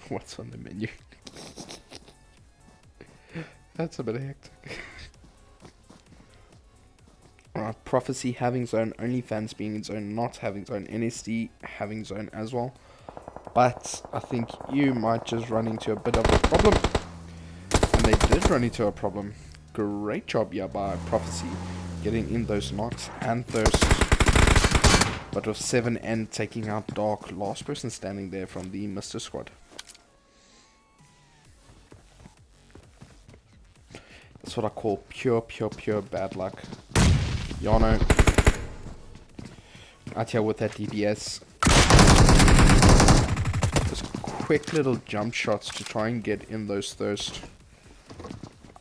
What's on the menu? That's a bit hectic. Alright, Prophecy having zone, OnlyFans being in zone, not having zone, NSD having zone as well. But I think you might just run into a bit of a problem. And they did run into a problem. Great job here by Prophecy getting in those knocks and thirst. But with 7N taking out Dark, last person standing there from the Mr. Squad. That's what I call pure bad luck. Yano out here with that DPS. Just quick little jump shots to try and get in those thirst.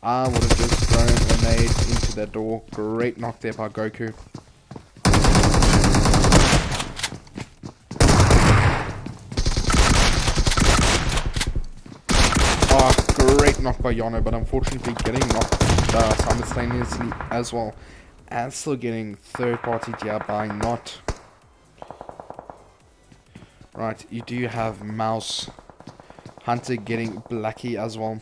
I would have just thrown a nade into that door. Great knock there by Goku. Great knock by Yano, but unfortunately getting knocked simultaneously as well. And still getting third party here by Not. Right, you do have Mouse. Hunter getting Blackie as well.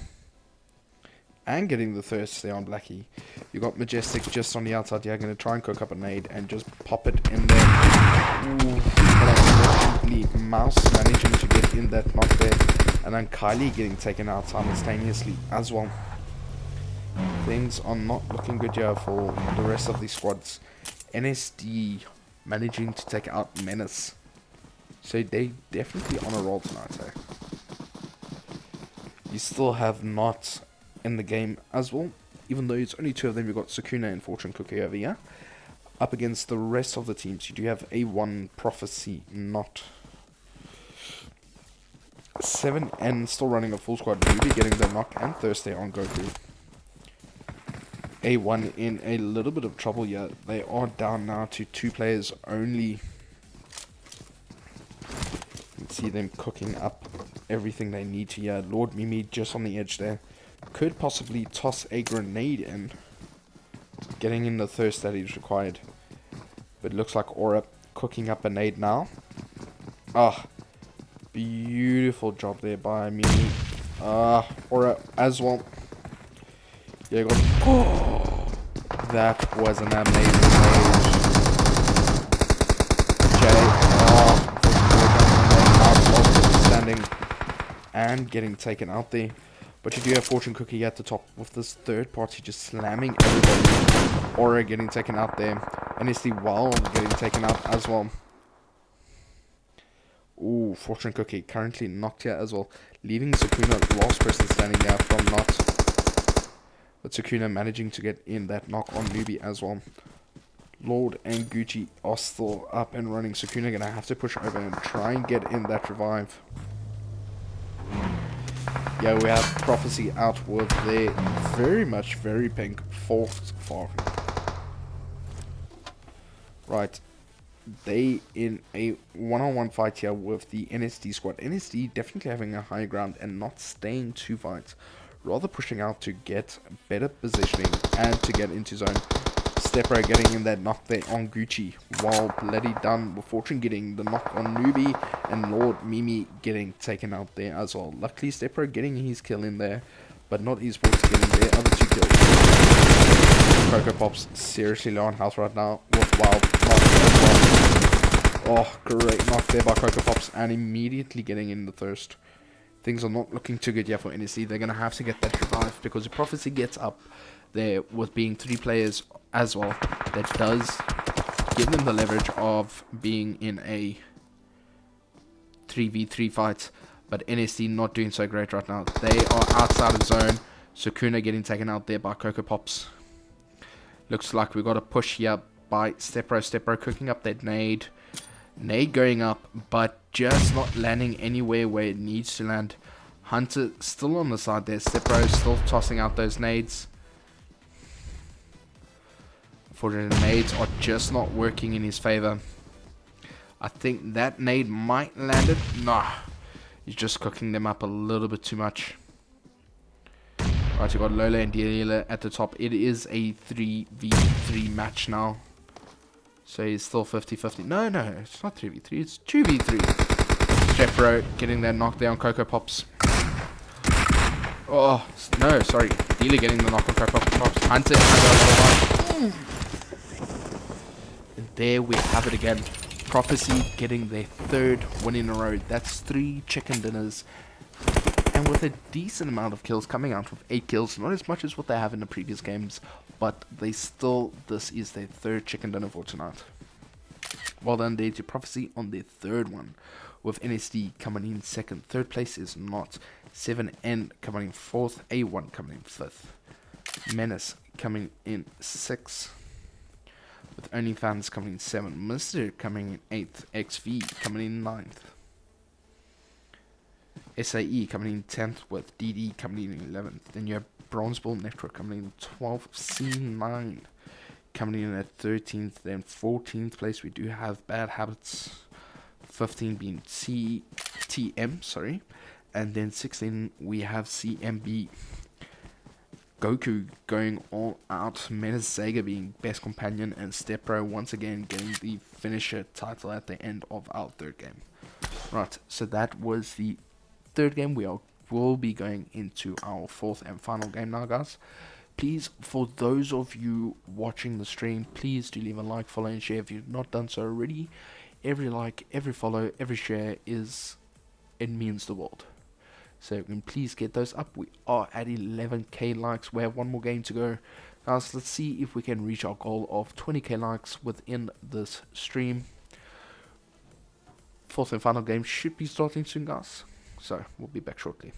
And getting the thirst there on Blackie. You got Majestic just on the outside here, going to try and cook up a nade and just pop it in there. Ooh, but unfortunately Mouse managing to get in that knock there. And then Kylie getting taken out simultaneously as well. Things are not looking good here for the rest of the squads. NSD managing to take out Menace. So they definitely on a roll tonight. Eh? You still have Not in the game as well. Even though it's only two of them, you've got Sakuna and Fortune Cookie over here. Up against the rest of the teams, you do have A1, Prophecy, Not. 7N still running a full squad, really getting the knock and thirst there on Goku. A1 in a little bit of trouble here. They are down now to 2 players only. You can see them cooking up everything they need to here. Lord Mimi just on the edge there. Could possibly toss a grenade in. Getting in the thirst that is required. But it looks like Aura cooking up a nade now. Ah. Beautiful job there by Mimi. Aura as well. Yeah, got. Oh, that was an amazing nade. Standing and getting taken out there. But you do have Fortune Cookie at the top with this third party just slamming everybody. Aura getting taken out there. And it's the Wild getting taken out as well. Ooh, Fortune Cookie currently knocked here as well. Leaving Sakuna last person standing there from Not. but Sakuna managing to get in that knock on Newbie as well. Lord and Gucci are still up and running. Sakuna gonna have to push over and try and get in that revive. Yeah, we have Prophecy out with their very pink fourth farm. Right, they in a one-on-one fight here with the NSD squad. NSD definitely having a high ground and not staying to fight, rather pushing out to get better positioning and to get into zone. Stepro getting in that knock there on Gucci, while Bloody Dunn with Fortune getting the knock on Newbie, and Lord Mimi getting taken out there as well. Luckily Stepro getting his kill in there, but not Esports getting their other 2 kills. Coco Pops seriously low on health right now with Wild knock as well. Oh, great knock there by Coco Pops, and immediately getting in the thirst. Things are not looking too good yet for NSC. They're going to have to get that revive, because if Prophecy gets up there with being 3 players as well, that does give them the leverage of being in a 3v3 fight. But NSC not doing so great right now. They are outside of zone. Sakuna getting taken out there by Coco Pops. Looks like we got a push here by Stepro. Stepro cooking up that nade. Nade going up, but just not landing anywhere where it needs to land. Hunter still on the side there. Stepro still tossing out those nades. Unfortunately, the nades are just not working in his favor. I think that nade might land it. Nah, he's just cooking them up a little bit too much. Right, you got Lola and Dealer at the top. It is a 3v3 match now. So he's still 50-50. No, it's not 3v3. It's 2v3. Stepro getting that knock there on Coco Pops. Oh, no, sorry. Dealer getting the knock on Coco Pops. Hunter. And there we have it again. Prophecy getting their 3rd win in a row. That's 3 chicken dinners. And with a decent amount of kills, coming out with 8 kills. Not as much as what they have in the previous games, but they still, this is their 3rd chicken dinner for tonight. Well done there to Prophecy on their 3rd one, with NSD coming in 2nd. 3rd place is not 7N coming in 4th, A1 coming in 5th, Menace coming in 6th, with OnlyFans coming in 7th, Mr. coming in 8th, XV coming in 9th, SAE coming in 10th, with DD coming in 11th. Then you have Bronze Bull Network coming in 12th, C9 coming in at 13th. Then 14th place we do have Bad Habits, 15 being CTM, sorry, and then 16 we have CMB. Goku going all out, Menace Sega being best companion, and Stepro once again getting the finisher title at the end of our 3rd game. Right, so that was the 3rd game. Will be going into our 4th and final game now, guys. Please, for those of you watching the stream, please do leave a like, follow, and share if you've not done so already. Every like, every follow, every share it means the world. So please get those up. We are at 11k likes. We have 1 more game to go. Guys, let's see if we can reach our goal of 20k likes within this stream. 4th and final game should be starting soon, guys. So we'll be back shortly.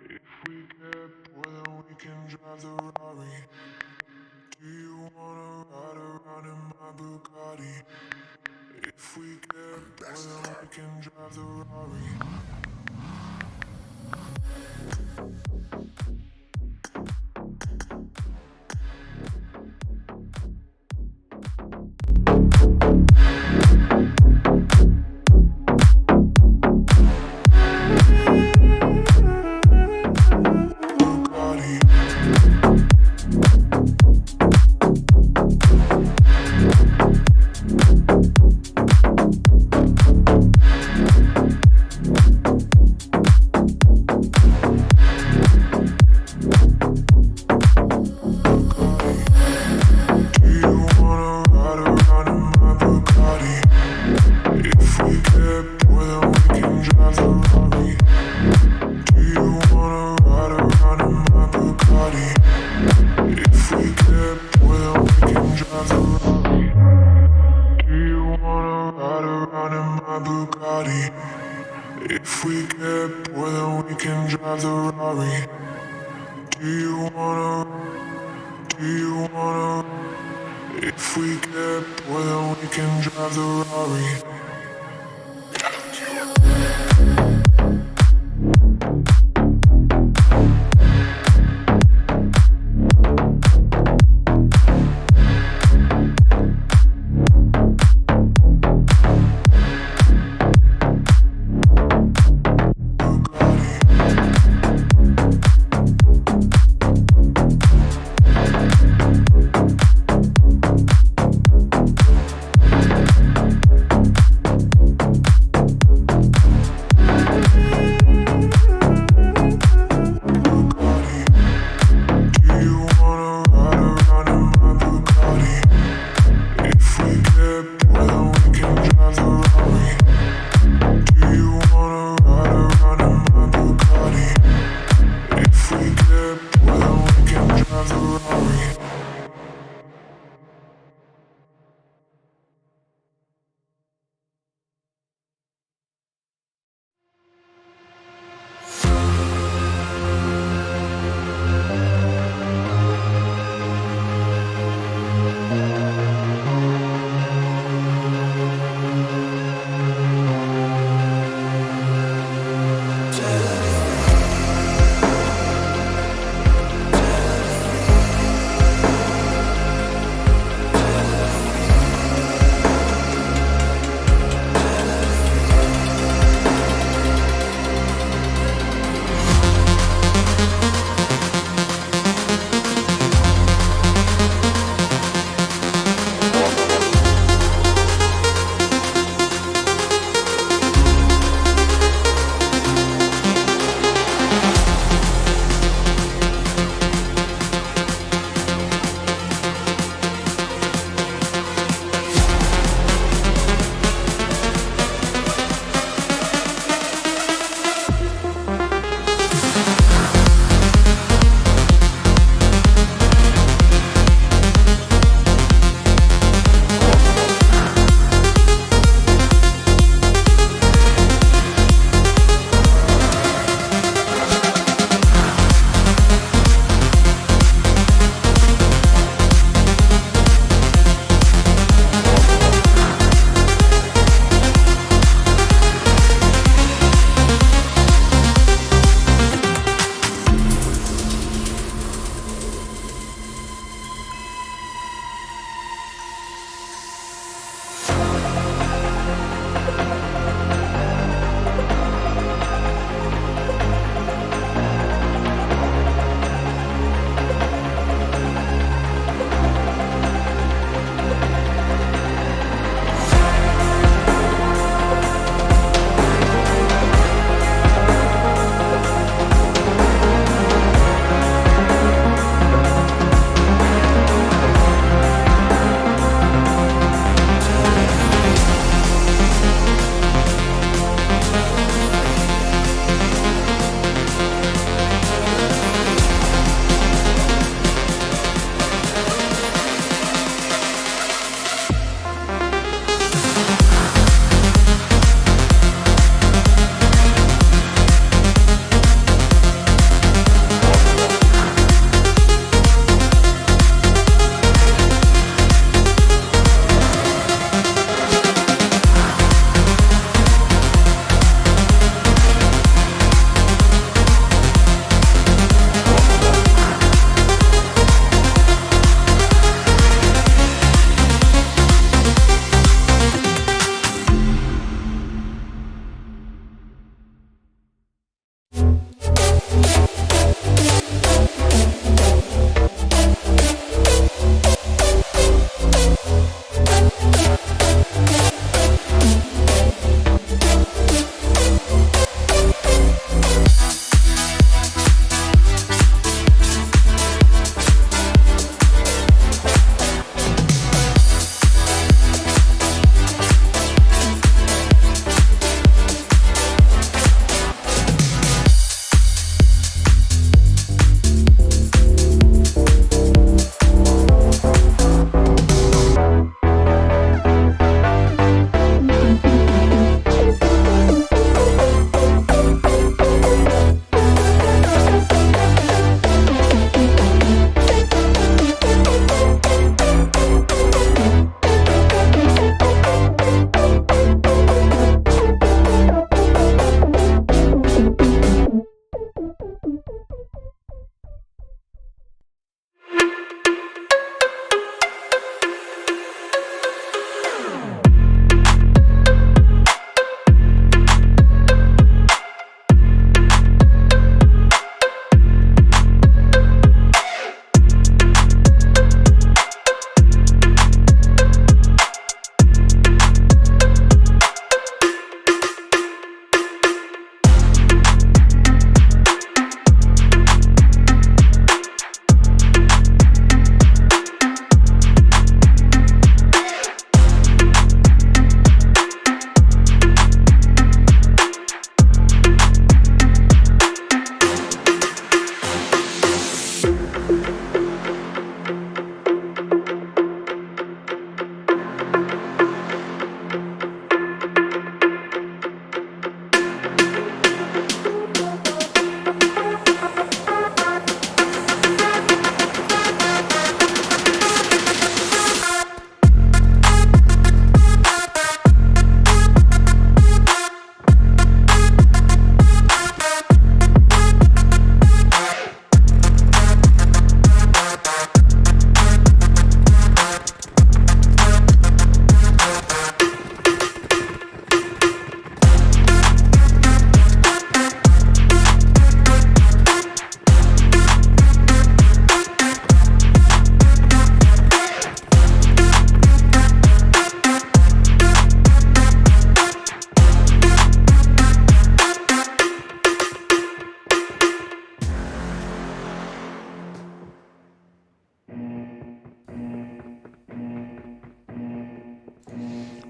If we get bored, then we can drive the Rari. Do you wanna ride around in my Bugatti? If we get bored, then we can drive the Rari. get bored, then we can drive the Rari. Do you wanna? If we get bored, then we can drive the Rari.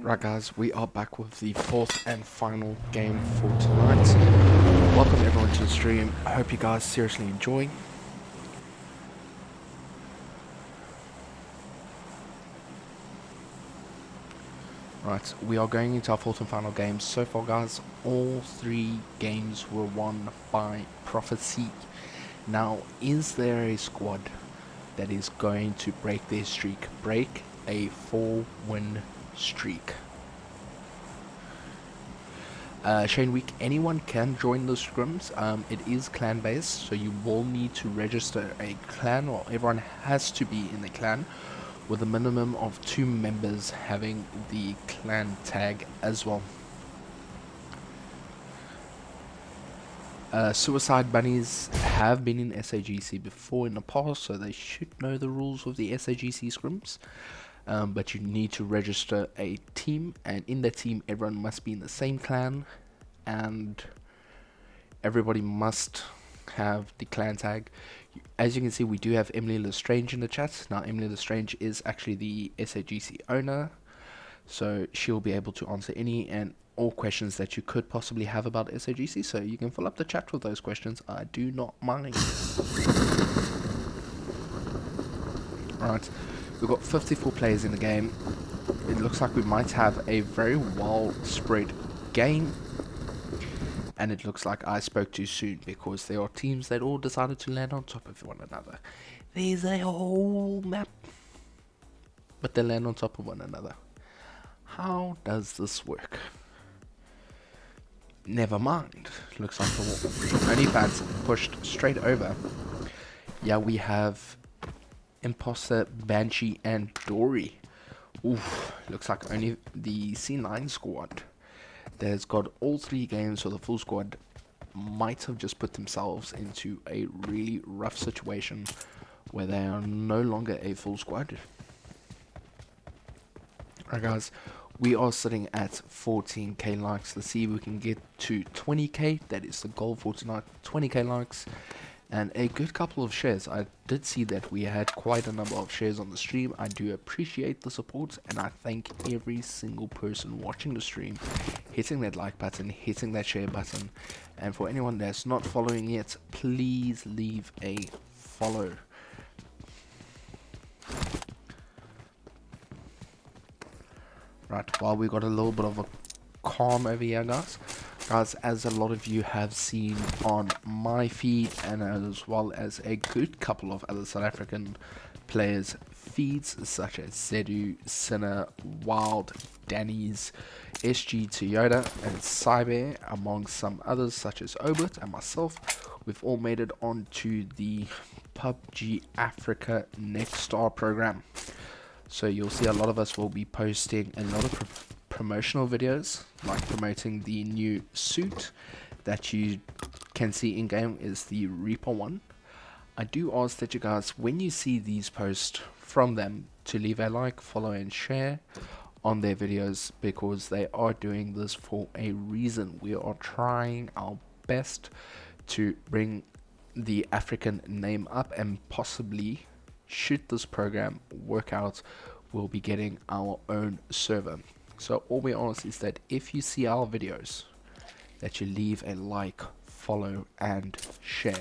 Right guys, we are back with the fourth and final game for tonight. Welcome everyone to the stream. I hope you guys seriously enjoy. Right, we are going into our fourth and final game. So far guys, all 3 games were won by Prophecy. Now, is there a squad that is going to break their streak? Break a 4-win streak? Shane Week, anyone can join the scrims. It is clan based, so you will need to register a clan, or everyone has to be in the clan, with a minimum of 2 members having the clan tag as well. Suicide Bunnies have been in SAGC before in the past, so they should know the rules of the SAGC scrims. But you need to register a team, and in that team everyone must be in the same clan, and everybody must have the clan tag. As you can see, we do have Emily Lestrange in the chat. Now Emily Lestrange is actually the SAGC owner, so she'll be able to answer any and all questions that you could possibly have about SAGC, so you can fill up the chat with those questions. I do not mind. Right, we've got 54 players in the game. It looks like we might have a very well spread game, and it looks like I spoke too soon because there are teams that all decided to land on top of one another. There's a whole map, but they land on top of one another. How does this work? Never mind. Looks like the only fans pushed straight over. Yeah, we have Imposter, Banshee, and Dory. Oof, looks like only the C9 squad that has got all 3 games for the full squad might have just put themselves into a really rough situation where they are no longer a full squad. Alright guys, we are sitting at 14k likes. Let's see if we can get to 20k. That is the goal for tonight. 20k likes and a good couple of shares. I did see that we had quite a number of shares on the stream. I do appreciate the support, and I thank every single person watching the stream, hitting that like button, hitting that share button, and for anyone that's not following yet, please leave a follow. Right, while we got a little bit of a calm over here guys, as a lot of you have seen on my feed, and as well as a good couple of other South African players feeds such as Zedu, Sinner, Wild, Danny's, SG Toyota, and Cyber, among some others such as Obert and myself, we've all made it onto the PUBG Africa Next Star program. So you'll see a lot of us will be posting a lot of promotional videos, like promoting the new suit that you can see in game is the Reaper one. I do ask that you guys, when you see these posts from them, to leave a like, follow and share on their videos, because they are doing this for a reason. We are trying our best to bring the African name up, and possibly, should this program work out, we'll be getting our own server. So all we ask is that if you see our videos, that you leave a like, follow and share.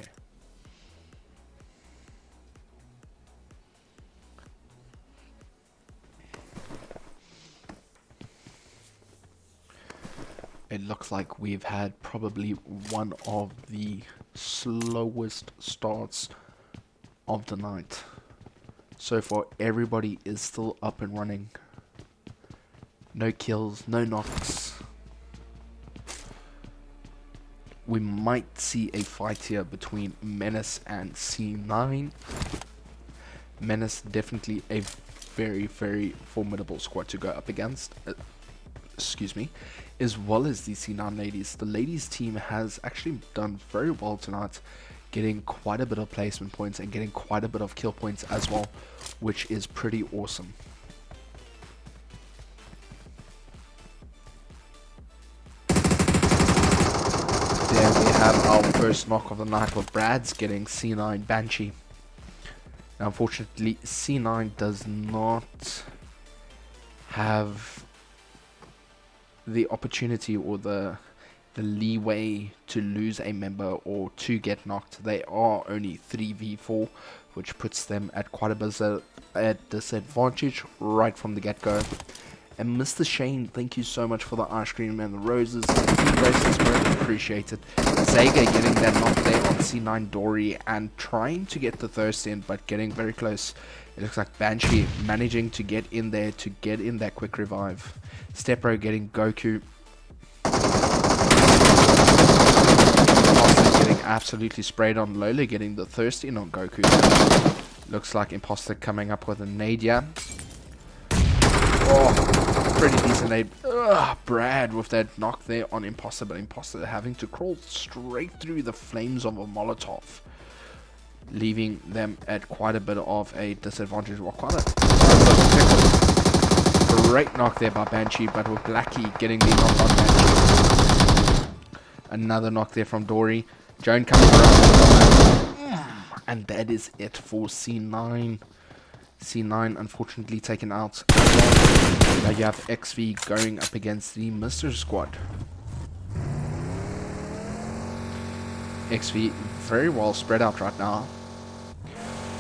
It looks like we've had probably one of the slowest starts of the night. So far everybody is still up and running. No kills, no knocks. We might see a fight here between Menace and C9. Menace definitely a very, very formidable squad to go up against. Excuse me. As well as the C9 ladies. The ladies team has actually done very well tonight, getting quite a bit of placement points and getting quite a bit of kill points as well, which is pretty awesome. There we have our first knock of the night with Brad's getting C9 Banshee. Now unfortunately C9 does not have the opportunity or the leeway to lose a member or to get knocked. They are only 3v4, which puts them at quite a bit at disadvantage right from the get-go. And Mr. Shane, thank you so much for the ice cream and the roses. Team races were appreciated. Zaga getting that knock there on C9 Dory and trying to get the thirst in, but getting very close. It looks like Banshee managing to get in there to get in that quick revive. Stepro getting Goku. Imposter getting absolutely sprayed on. Lola getting the thirst in on Goku. Looks like Imposter coming up with a Nadia. Oh, pretty decent nade. Brad with that knock there on Imposter, but Imposter having to crawl straight through the flames of a Molotov, leaving them at quite a bit of a disadvantage. Well, great knock there by Banshee, but with Blackie getting the knock on Banshee. Another knock there from Dory. Joan coming around. And that is it for C9. C9 unfortunately taken out. Now you have XV going up against the Mr. Squad. XV very well spread out right now.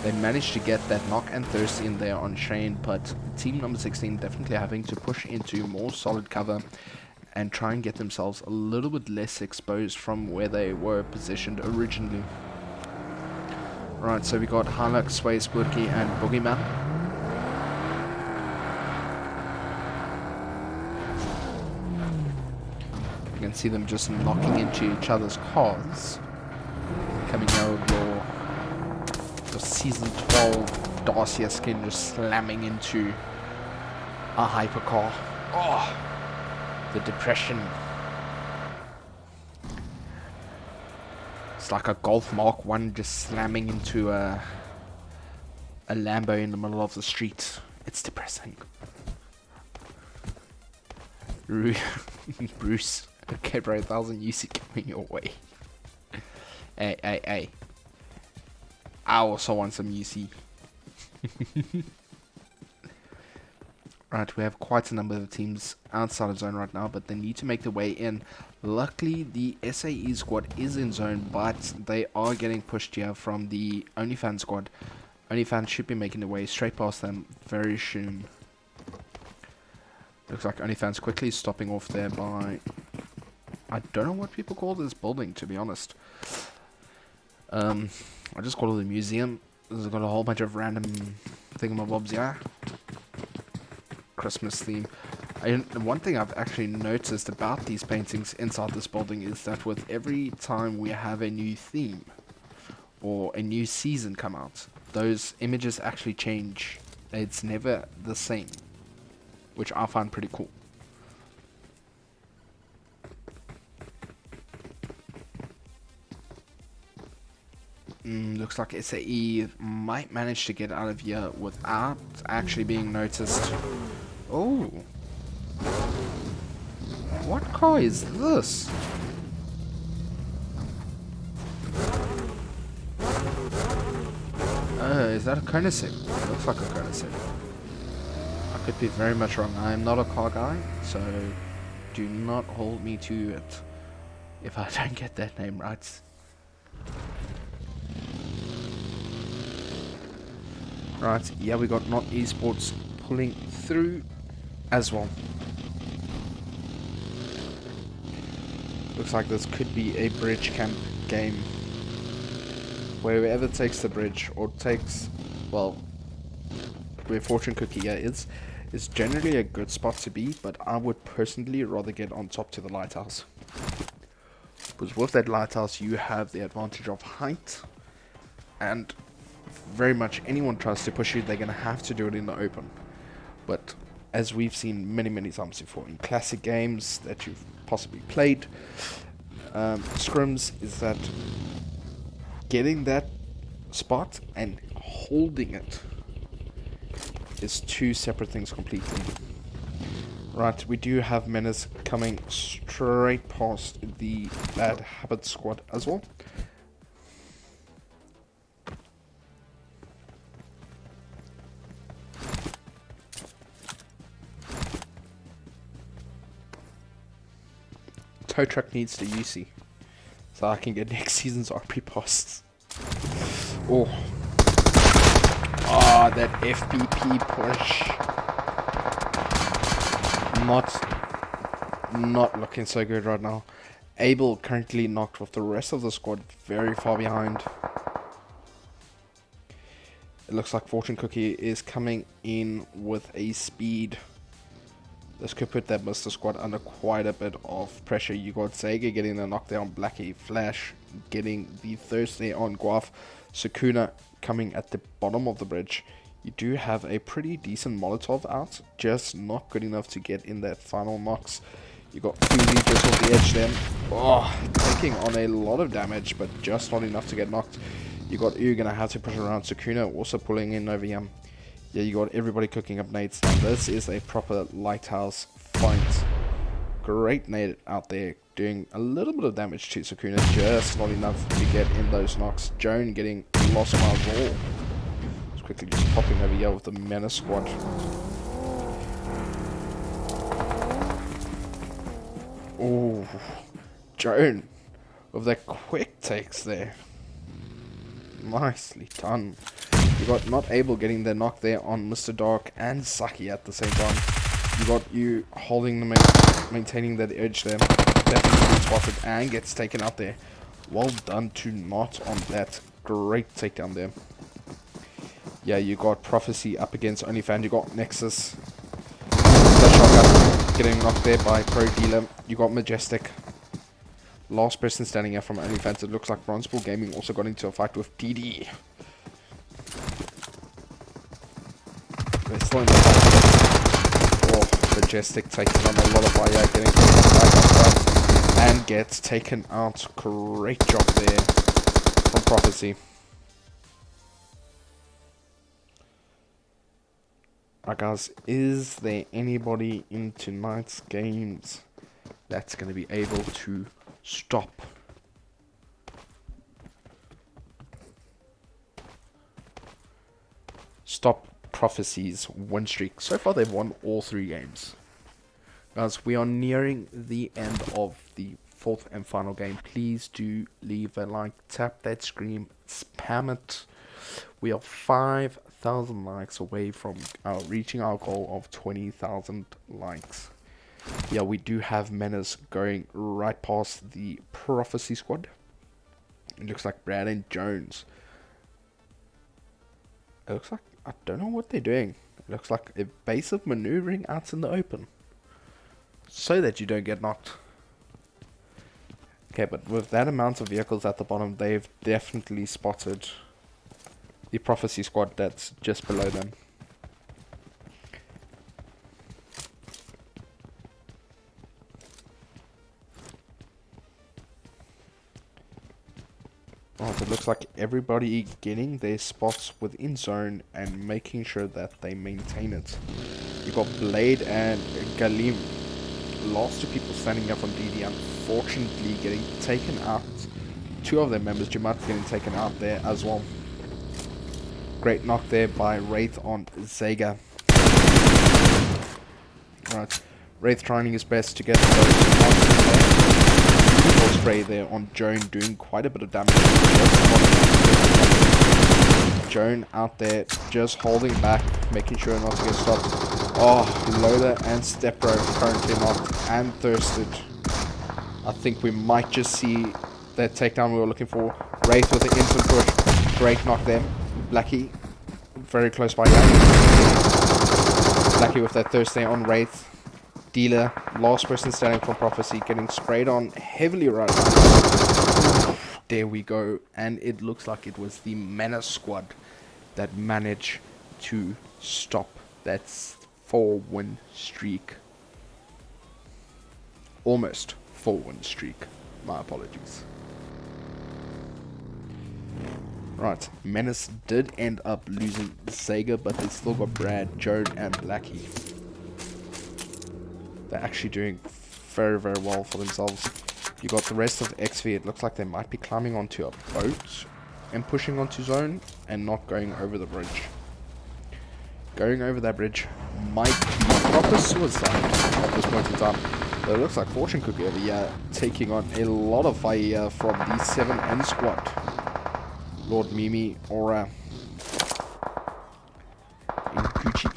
They managed to get that knock and thirst in there on Shane, but team number 16 definitely having to push into more solid cover and try and get themselves a little bit less exposed from where they were positioned originally. Right, so we got Hilux, Sway, Spooky, and Boogeyman. You can see them just knocking into each other's cars. Coming out your Season 12 Dacia skin just slamming into a hypercar. Oh, the depression. It's like a Golf Mark 1 just slamming into a Lambo in the middle of the street. It's depressing. Bruce. Okay, bro, 1,000 UC coming your way. Hey. I also want some UC. Right, we have quite a number of teams outside of zone right now, but they need to make their way in. Luckily, the SAE squad is in zone, but they are getting pushed here from the OnlyFans squad. OnlyFans should be making their way straight past them very soon. Looks like OnlyFans quickly stopping off there by... I don't know what people call this building, to be honest. I just call it a museum. It's got a whole bunch of random thingamabobs here. Christmas theme. One thing I've actually noticed about these paintings inside this building is that with every time we have a new theme or a new season come out, those images actually change. It's never the same, which I find pretty cool. Looks like SAE might manage to get out of here without actually being noticed. Oh. What car is this? Is that a Koenigsegg? It looks like a Koenigsegg. I could be very much wrong. I am not a car guy, so do not hold me to it if I don't get that name right. Right, yeah, we got Not Esports pulling through as well. Looks like this could be a bridge camp game. Where whoever takes the bridge or takes, well, where Fortune Cookie is generally a good spot to be, but I would personally rather get on top to the lighthouse. Because with that lighthouse you have the advantage of height, and very much anyone tries to push you, they're going to have to do it in the open. But as we've seen many times before in classic games that you've possibly played, Scrims, is that getting that spot and holding it is two separate things completely. Right, we do have Menace coming straight past the Bad Habit squad as well. tow truck needs the UC. So I can get next season's RP posts. Oh. Ah, that FPP push. Not looking so good right now. Abel currently knocked with the rest of the squad very far behind. It looks like Fortune Cookie is coming in with a speed. This could put that Mr. Squad under quite a bit of pressure. You got Sega getting the knockdown on Blackie, Flash getting the Thursday on Guaf, Sukuna coming at the bottom of the bridge. You do have a pretty decent Molotov out, just not good enough to get in that final knocks. You got Fuzi just off the edge then. Oh, taking on a lot of damage, but just not enough to get knocked. You got Ooh gonna have to push around. Sukuna also pulling in over here. Yeah, you got everybody cooking up nades. Now this is a proper lighthouse fight. Great nade out there, doing a little bit of damage to Sukuna, just not enough to get in those knocks. Joan getting lost miles all. Just quickly just popping over here with the Menace squad. Oh, Joan with that quick takes there. Nicely done. You got Not Able getting the knock there on Mr. Dark and Saki at the same time. You got you holding the maintaining that edge there. Definitely spotted and gets taken out there. Well done to Not on that. Great takedown there. Yeah, you got Prophecy up against OnlyFans. You got Nexus. The shotgun getting knocked there by Pro Dealer. You got Majestic. Last person standing here from OnlyFans. It looks like Bronzepool Gaming also got into a fight with DD. They're still in the fight. Oh, Majestic taking on a lot of fire, getting taken back up front, and gets taken out. Great job there from Prophecy. Alright guys, is there anybody in tonight's games that's going to be able to stop Prophecy's win streak? So far they've won all 3 games. Guys, we are nearing the end of the 4th and final game. Please do leave a like, tap that screen, spam it. We are 5,000 likes away from reaching our goal of 20,000 likes. Yeah, we do have Menace going right past the Prophecy squad. It looks like Brad and Jones. It looks like, I don't know what they're doing. It looks like a base of maneuvering out in the open, so that you don't get knocked. Okay, but with that amount of vehicles at the bottom, they've definitely spotted the Prophecy squad that's just below them. Oh, it looks like everybody getting their spots within zone and making sure that they maintain it. You got Blade and Galim, last 2 people standing up on DD, unfortunately getting taken out. 2 of their members, Jamat, getting taken out there as well. Great knock there by Wraith on Zega. Right, Wraith trying his best to get those knocks there. Beautiful spray there on Joan, doing quite a bit of damage. Joan out there just holding back, making sure not to get stopped. Oh, Loader and Stepbro currently knocked and thirsted. I think we might just see that takedown we were looking for. Wraith with the instant push. Great knock there. Blackie very close by here. Blackie with that Thursday on Wraith. Dealer, last person standing from Prophecy, getting sprayed on heavily right now. There we go. And it looks like it was the Menace squad that managed to stop that 4-win streak. Almost 4-win streak. My apologies. Right, Menace did end up losing Sega, but they still got Brad, Jared, and Blackie. They're actually doing very, very well for themselves. You got the rest of XV. It looks like they might be climbing onto a boat and pushing onto zone and not going over the bridge. Going over that bridge might be proper suicide at this point in time. So it looks like Fortune Cookie over here taking on a lot of fire from the 7N squad. Lord Mimi, Aura, and Gucci.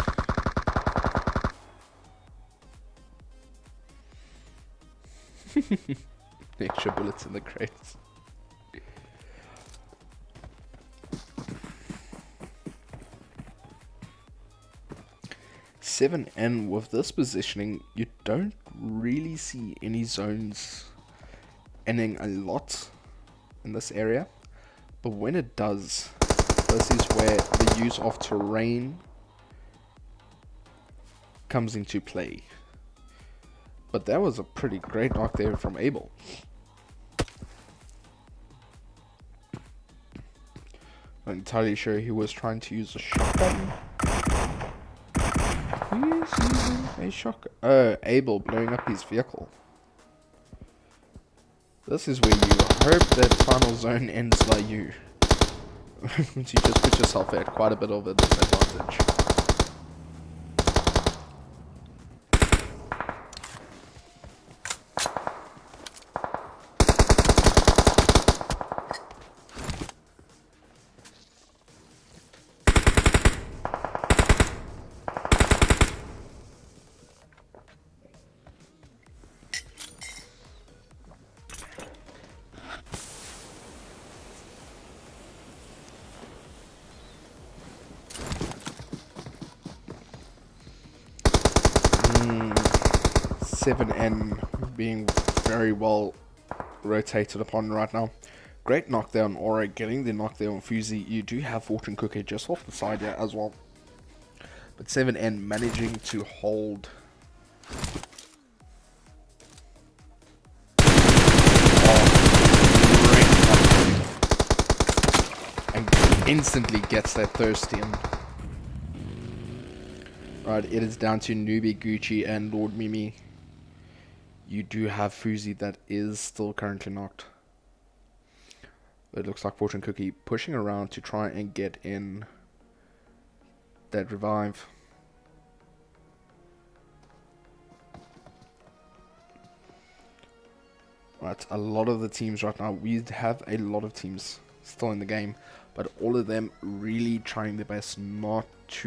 The extra bullets in the crates. And with this positioning, you don't really see any zones ending a lot in this area, but when it does, this is where the use of terrain comes into play. But that was a pretty great knock there from Abel. Not entirely sure he was trying to use a shotgun. Who is using a shotgun? Oh, Abel blowing up his vehicle. This is where you hope that final zone ends by you. You just put yourself at quite a bit of a disadvantage. N being very well rotated upon right now. Great knockdown Aura, getting the knockdown Fusey. You do have Fortune Cookie just off the side here as well. But 7N managing to hold. And instantly gets that thirst in. Right, it is down to Newbie, Gucci, and Lord Mimi. You do have Fusey that is still currently knocked. It looks like Fortune Cookie pushing around to try and get in that revive. Right, a lot of the teams right now, we have a lot of teams still in the game, but all of them really trying their best not to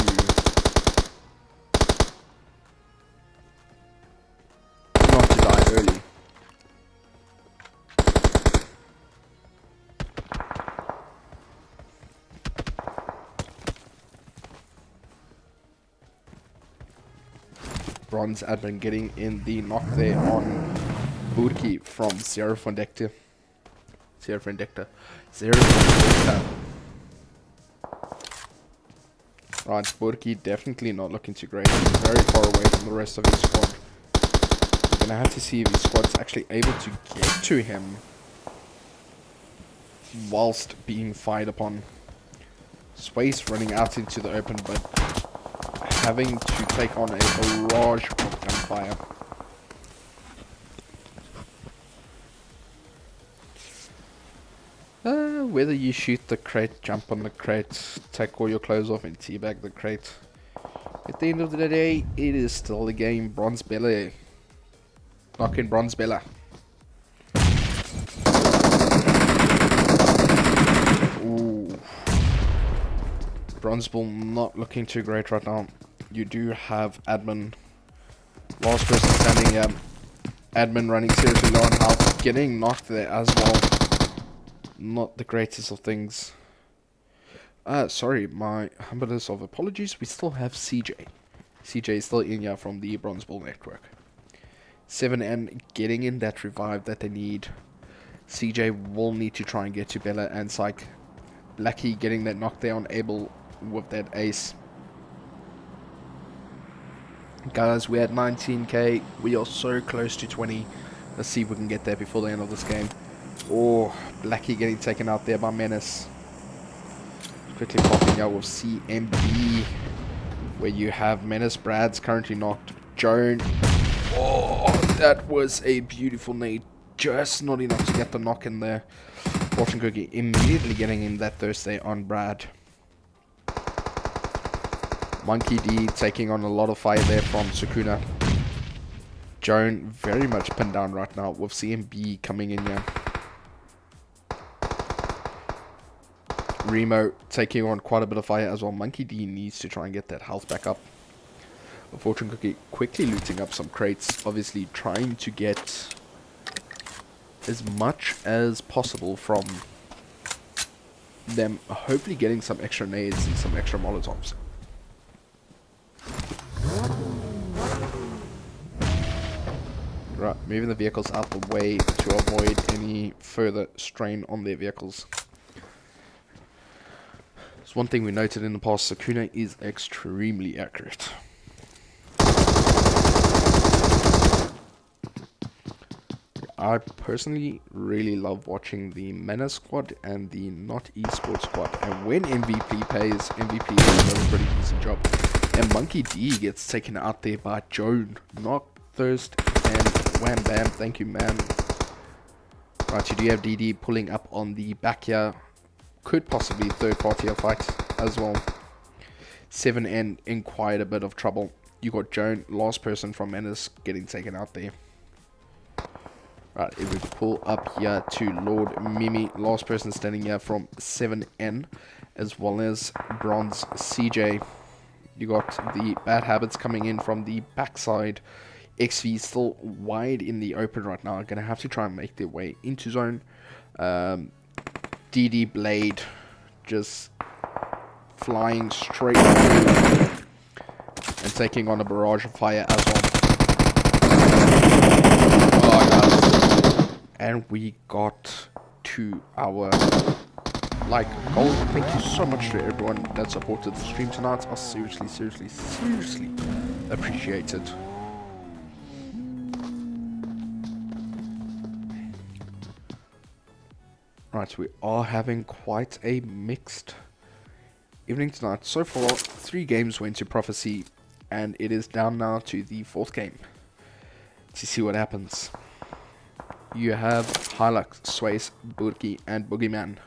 die early. Bronze admin getting in the knock there on Burki from Zero Fundector. Right, Burki definitely not looking too great. He's very far away from the rest of his squad. Gonna have to see if his squad's actually able to get to him whilst being fired upon. Sway's running out into the open, but having to take on a barrage of gunfire. Whether you shoot the crate, jump on the crate, take all your clothes off and teabag the crate. At the end of the day, it is still the game. Bronze Bella. Knock in Bronze Bella. Ooh. Bronze Bull not looking too great right now. You do have admin. Last person standing here. Admin running seriously low on health. Getting knocked there as well. Not the greatest of things. Sorry, my humblest of apologies. We still have CJ. CJ is still in here from the Bronze Bull network. 7N getting in that revive that they need. CJ will need to try and get to Bella and Psych. Blackie getting that knockdown, Abel with that ace. Guys, we're at 19k. We are so close to 20. Let's see if we can get there before the end of this game. Oh, Blackie getting taken out there by Menace. Quickly popping out with CMB, where you have Menace. Brad's currently knocked. Joan. Oh, that was a beautiful nade. Just not enough to get the knock in there. Fortune Cookie immediately getting in that Thursday on Brad. Monkey D taking on a lot of fire there from Sukuna. Joan very much pinned down right now with CMB coming in here. Remo taking on quite a bit of fire as well. Monkey D needs to try and get that health back up. Fortune Cookie quickly looting up some crates, obviously trying to get as much as possible from them, hopefully getting some extra nades and some extra molotovs. Right, moving the vehicles out the way to avoid any further strain on their vehicles. It's one thing we noted in the past, Sakuna is extremely accurate. I personally really love watching the Mena squad and the Not Esports squad, and when MVP plays, MVP does a pretty decent job. And Monkey D gets taken out there by Joan, Knock, Thirst, and Wham Bam. Thank you, man. Right, you do have DD pulling up on the back here. Could possibly third party a fight as well. 7N in quite a bit of trouble. You got Joan, last person from Menace, getting taken out there. Right, if we pull up here to Lord Mimi, last person standing here from 7N, as well as Bronze CJ. You got the Bad Habits coming in from the backside. XV still wide in the open right now. Going to have to try and make their way into zone. DD Blade just flying straight through and taking on a barrage of fire as well. Oh, guys. And we got to our goal. Thank you so much to everyone that supported the stream tonight. I seriously appreciate it. Right, we are having quite a mixed evening tonight. So far, 3 games went to Prophecy, and it is down now to the 4th game to see what happens. You have Hilux, Sways, Burki, and Boogeyman.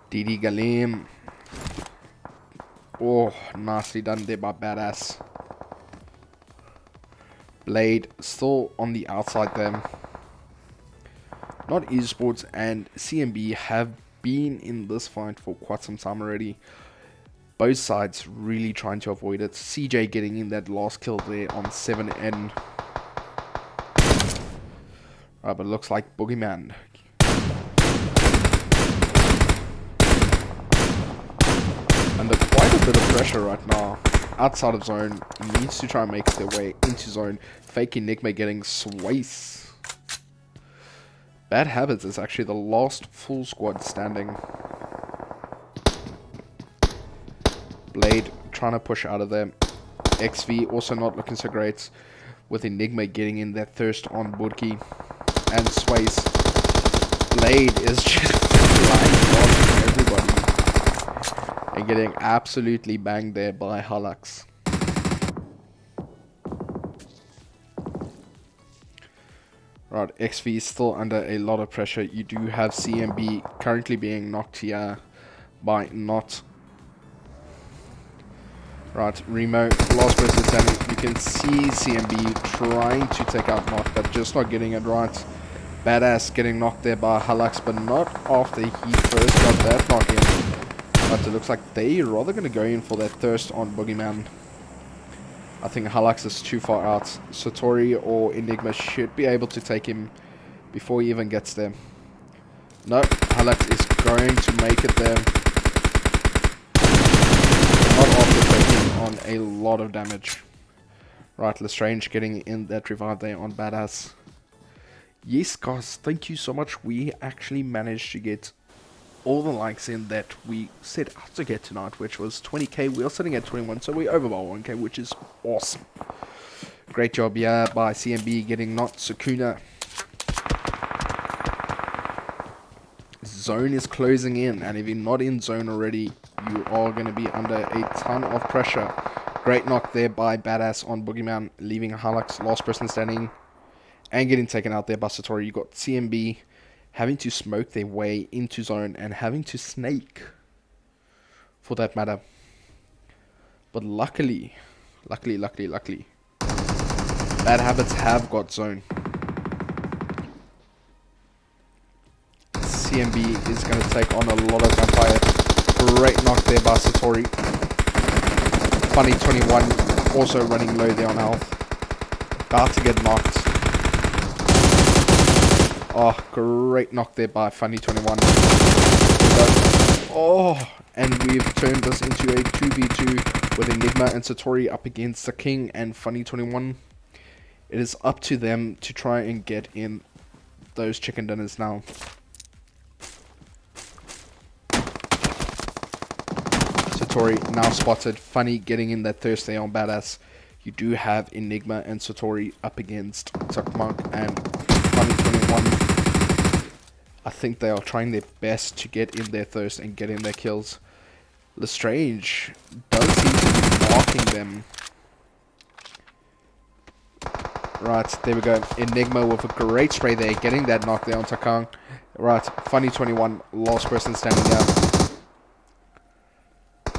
DD Galim. Oh, nicely done there by Badass. Blade still on the outside there. Not Esports and CMB have been in this fight for quite some time already. Both sides really trying to avoid it. CJ getting in that last kill there on 7N. Right, but it looks like Boogeyman. Under quite a bit of pressure right now. Outside of zone. Needs to try and make their way into zone. Fake Enigma getting Swace. Bad Habits is actually the last full squad standing. Blade trying to push out of there. XV also not looking so great, with Enigma getting in that thirst on Burki and Swace. Blade is just flying past everybody and getting absolutely banged there by Hilux. Right, XV is still under a lot of pressure. You do have CMB currently being knocked here by Not. Right, Remo, last person standing. You can see CMB trying to take out Not, but just not getting it right. Badass getting knocked there by Hilux, but not after he first got that knock in. But it looks like they're rather going to go in for that thirst on Boogeyman. I think Hilux is too far out. Satori or Enigma should be able to take him before he even gets there. No, Hilux is going to make it there. Not after taking on a lot of damage. Right, Lestrange getting in that revive there on Badass. Yes, guys, thank you so much. We actually managed to get all the likes in that we set out to get tonight, which was 20k. We are sitting at 21, so we're over by 1k, which is awesome. Great job, yeah, by CMB getting Not Sakuna. Zone is closing in, and if you're not in zone already, you are going to be under a ton of pressure. Great knock there by Badass on Boogeyman, leaving Hilux last person standing and getting taken out there by Satori. You got CMB having to smoke their way into zone and having to snake for that matter. But luckily Luckily, luckily, luckily. Bad Habits have got zone. CMB is going to take on a lot of gunfire. Great knock there by Satori. Funny 21 also running low there on health. About to get knocked. Oh, great knock there by Funny 21. Oh, and we've turned this into a 2v2 with Enigma and Satori up against the King and Funny 21. It is up to them to try and get in those chicken dinners now. Satori now spotted. Funny getting in that Thursday on Badass. You do have Enigma and Satori up against Tuckmonk and Funny 21. I think they are trying their best to get in there first and get in their kills. Lestrange does seem to be marking them. Right, there we go. Enigma with a great spray there, getting that knock there on Takang. Right, Funny 21, last person standing there.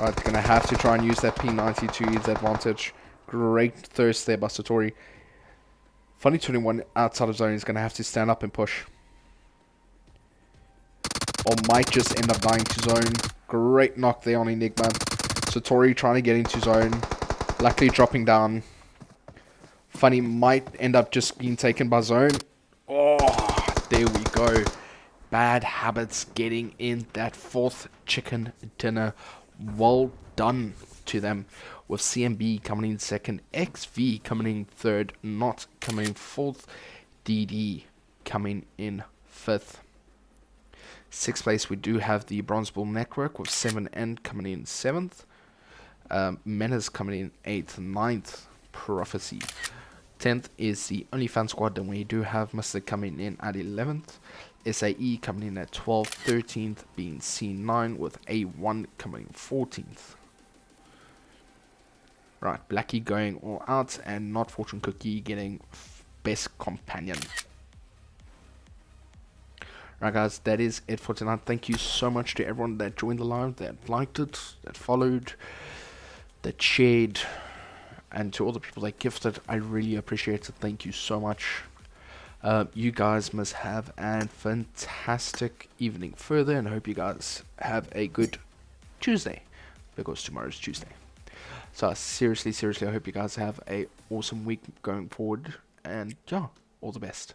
Right, gonna have to try and use that P90 to his advantage. Great thirst there by Satori. Funny 21 outside of zone is gonna have to stand up and push. Or might just end up dying to zone. Great knock there on Enigma. Satori trying to get into zone. Luckily dropping down. Funny might end up just being taken by zone. Oh, there we go. Bad Habits getting in that fourth chicken dinner. Well done to them. With CMB coming in second, XV coming in third, Not coming in fourth, DD coming in fifth. Sixth place, we do have the Bronze Bull Network with 7N coming in seventh. Menace coming in eighth, ninth. Prophecy 10th is the Only Fan Squad, and we do have Mr. coming in at 11th. SAE coming in at 12th, 13th being C9 with A1 coming in 14th. Right, Blackie going all out and Not Fortune Cookie getting best companion. Right guys, that is it for tonight. Thank you so much to everyone that joined the live, that liked it, that followed, that shared, and to all the people that gifted. I really appreciate it. Thank you so much. You guys must have a fantastic evening further, and I hope you guys have a good Tuesday, because tomorrow's Tuesday. So seriously, I hope you guys have a awesome week going forward, and yeah, all the best.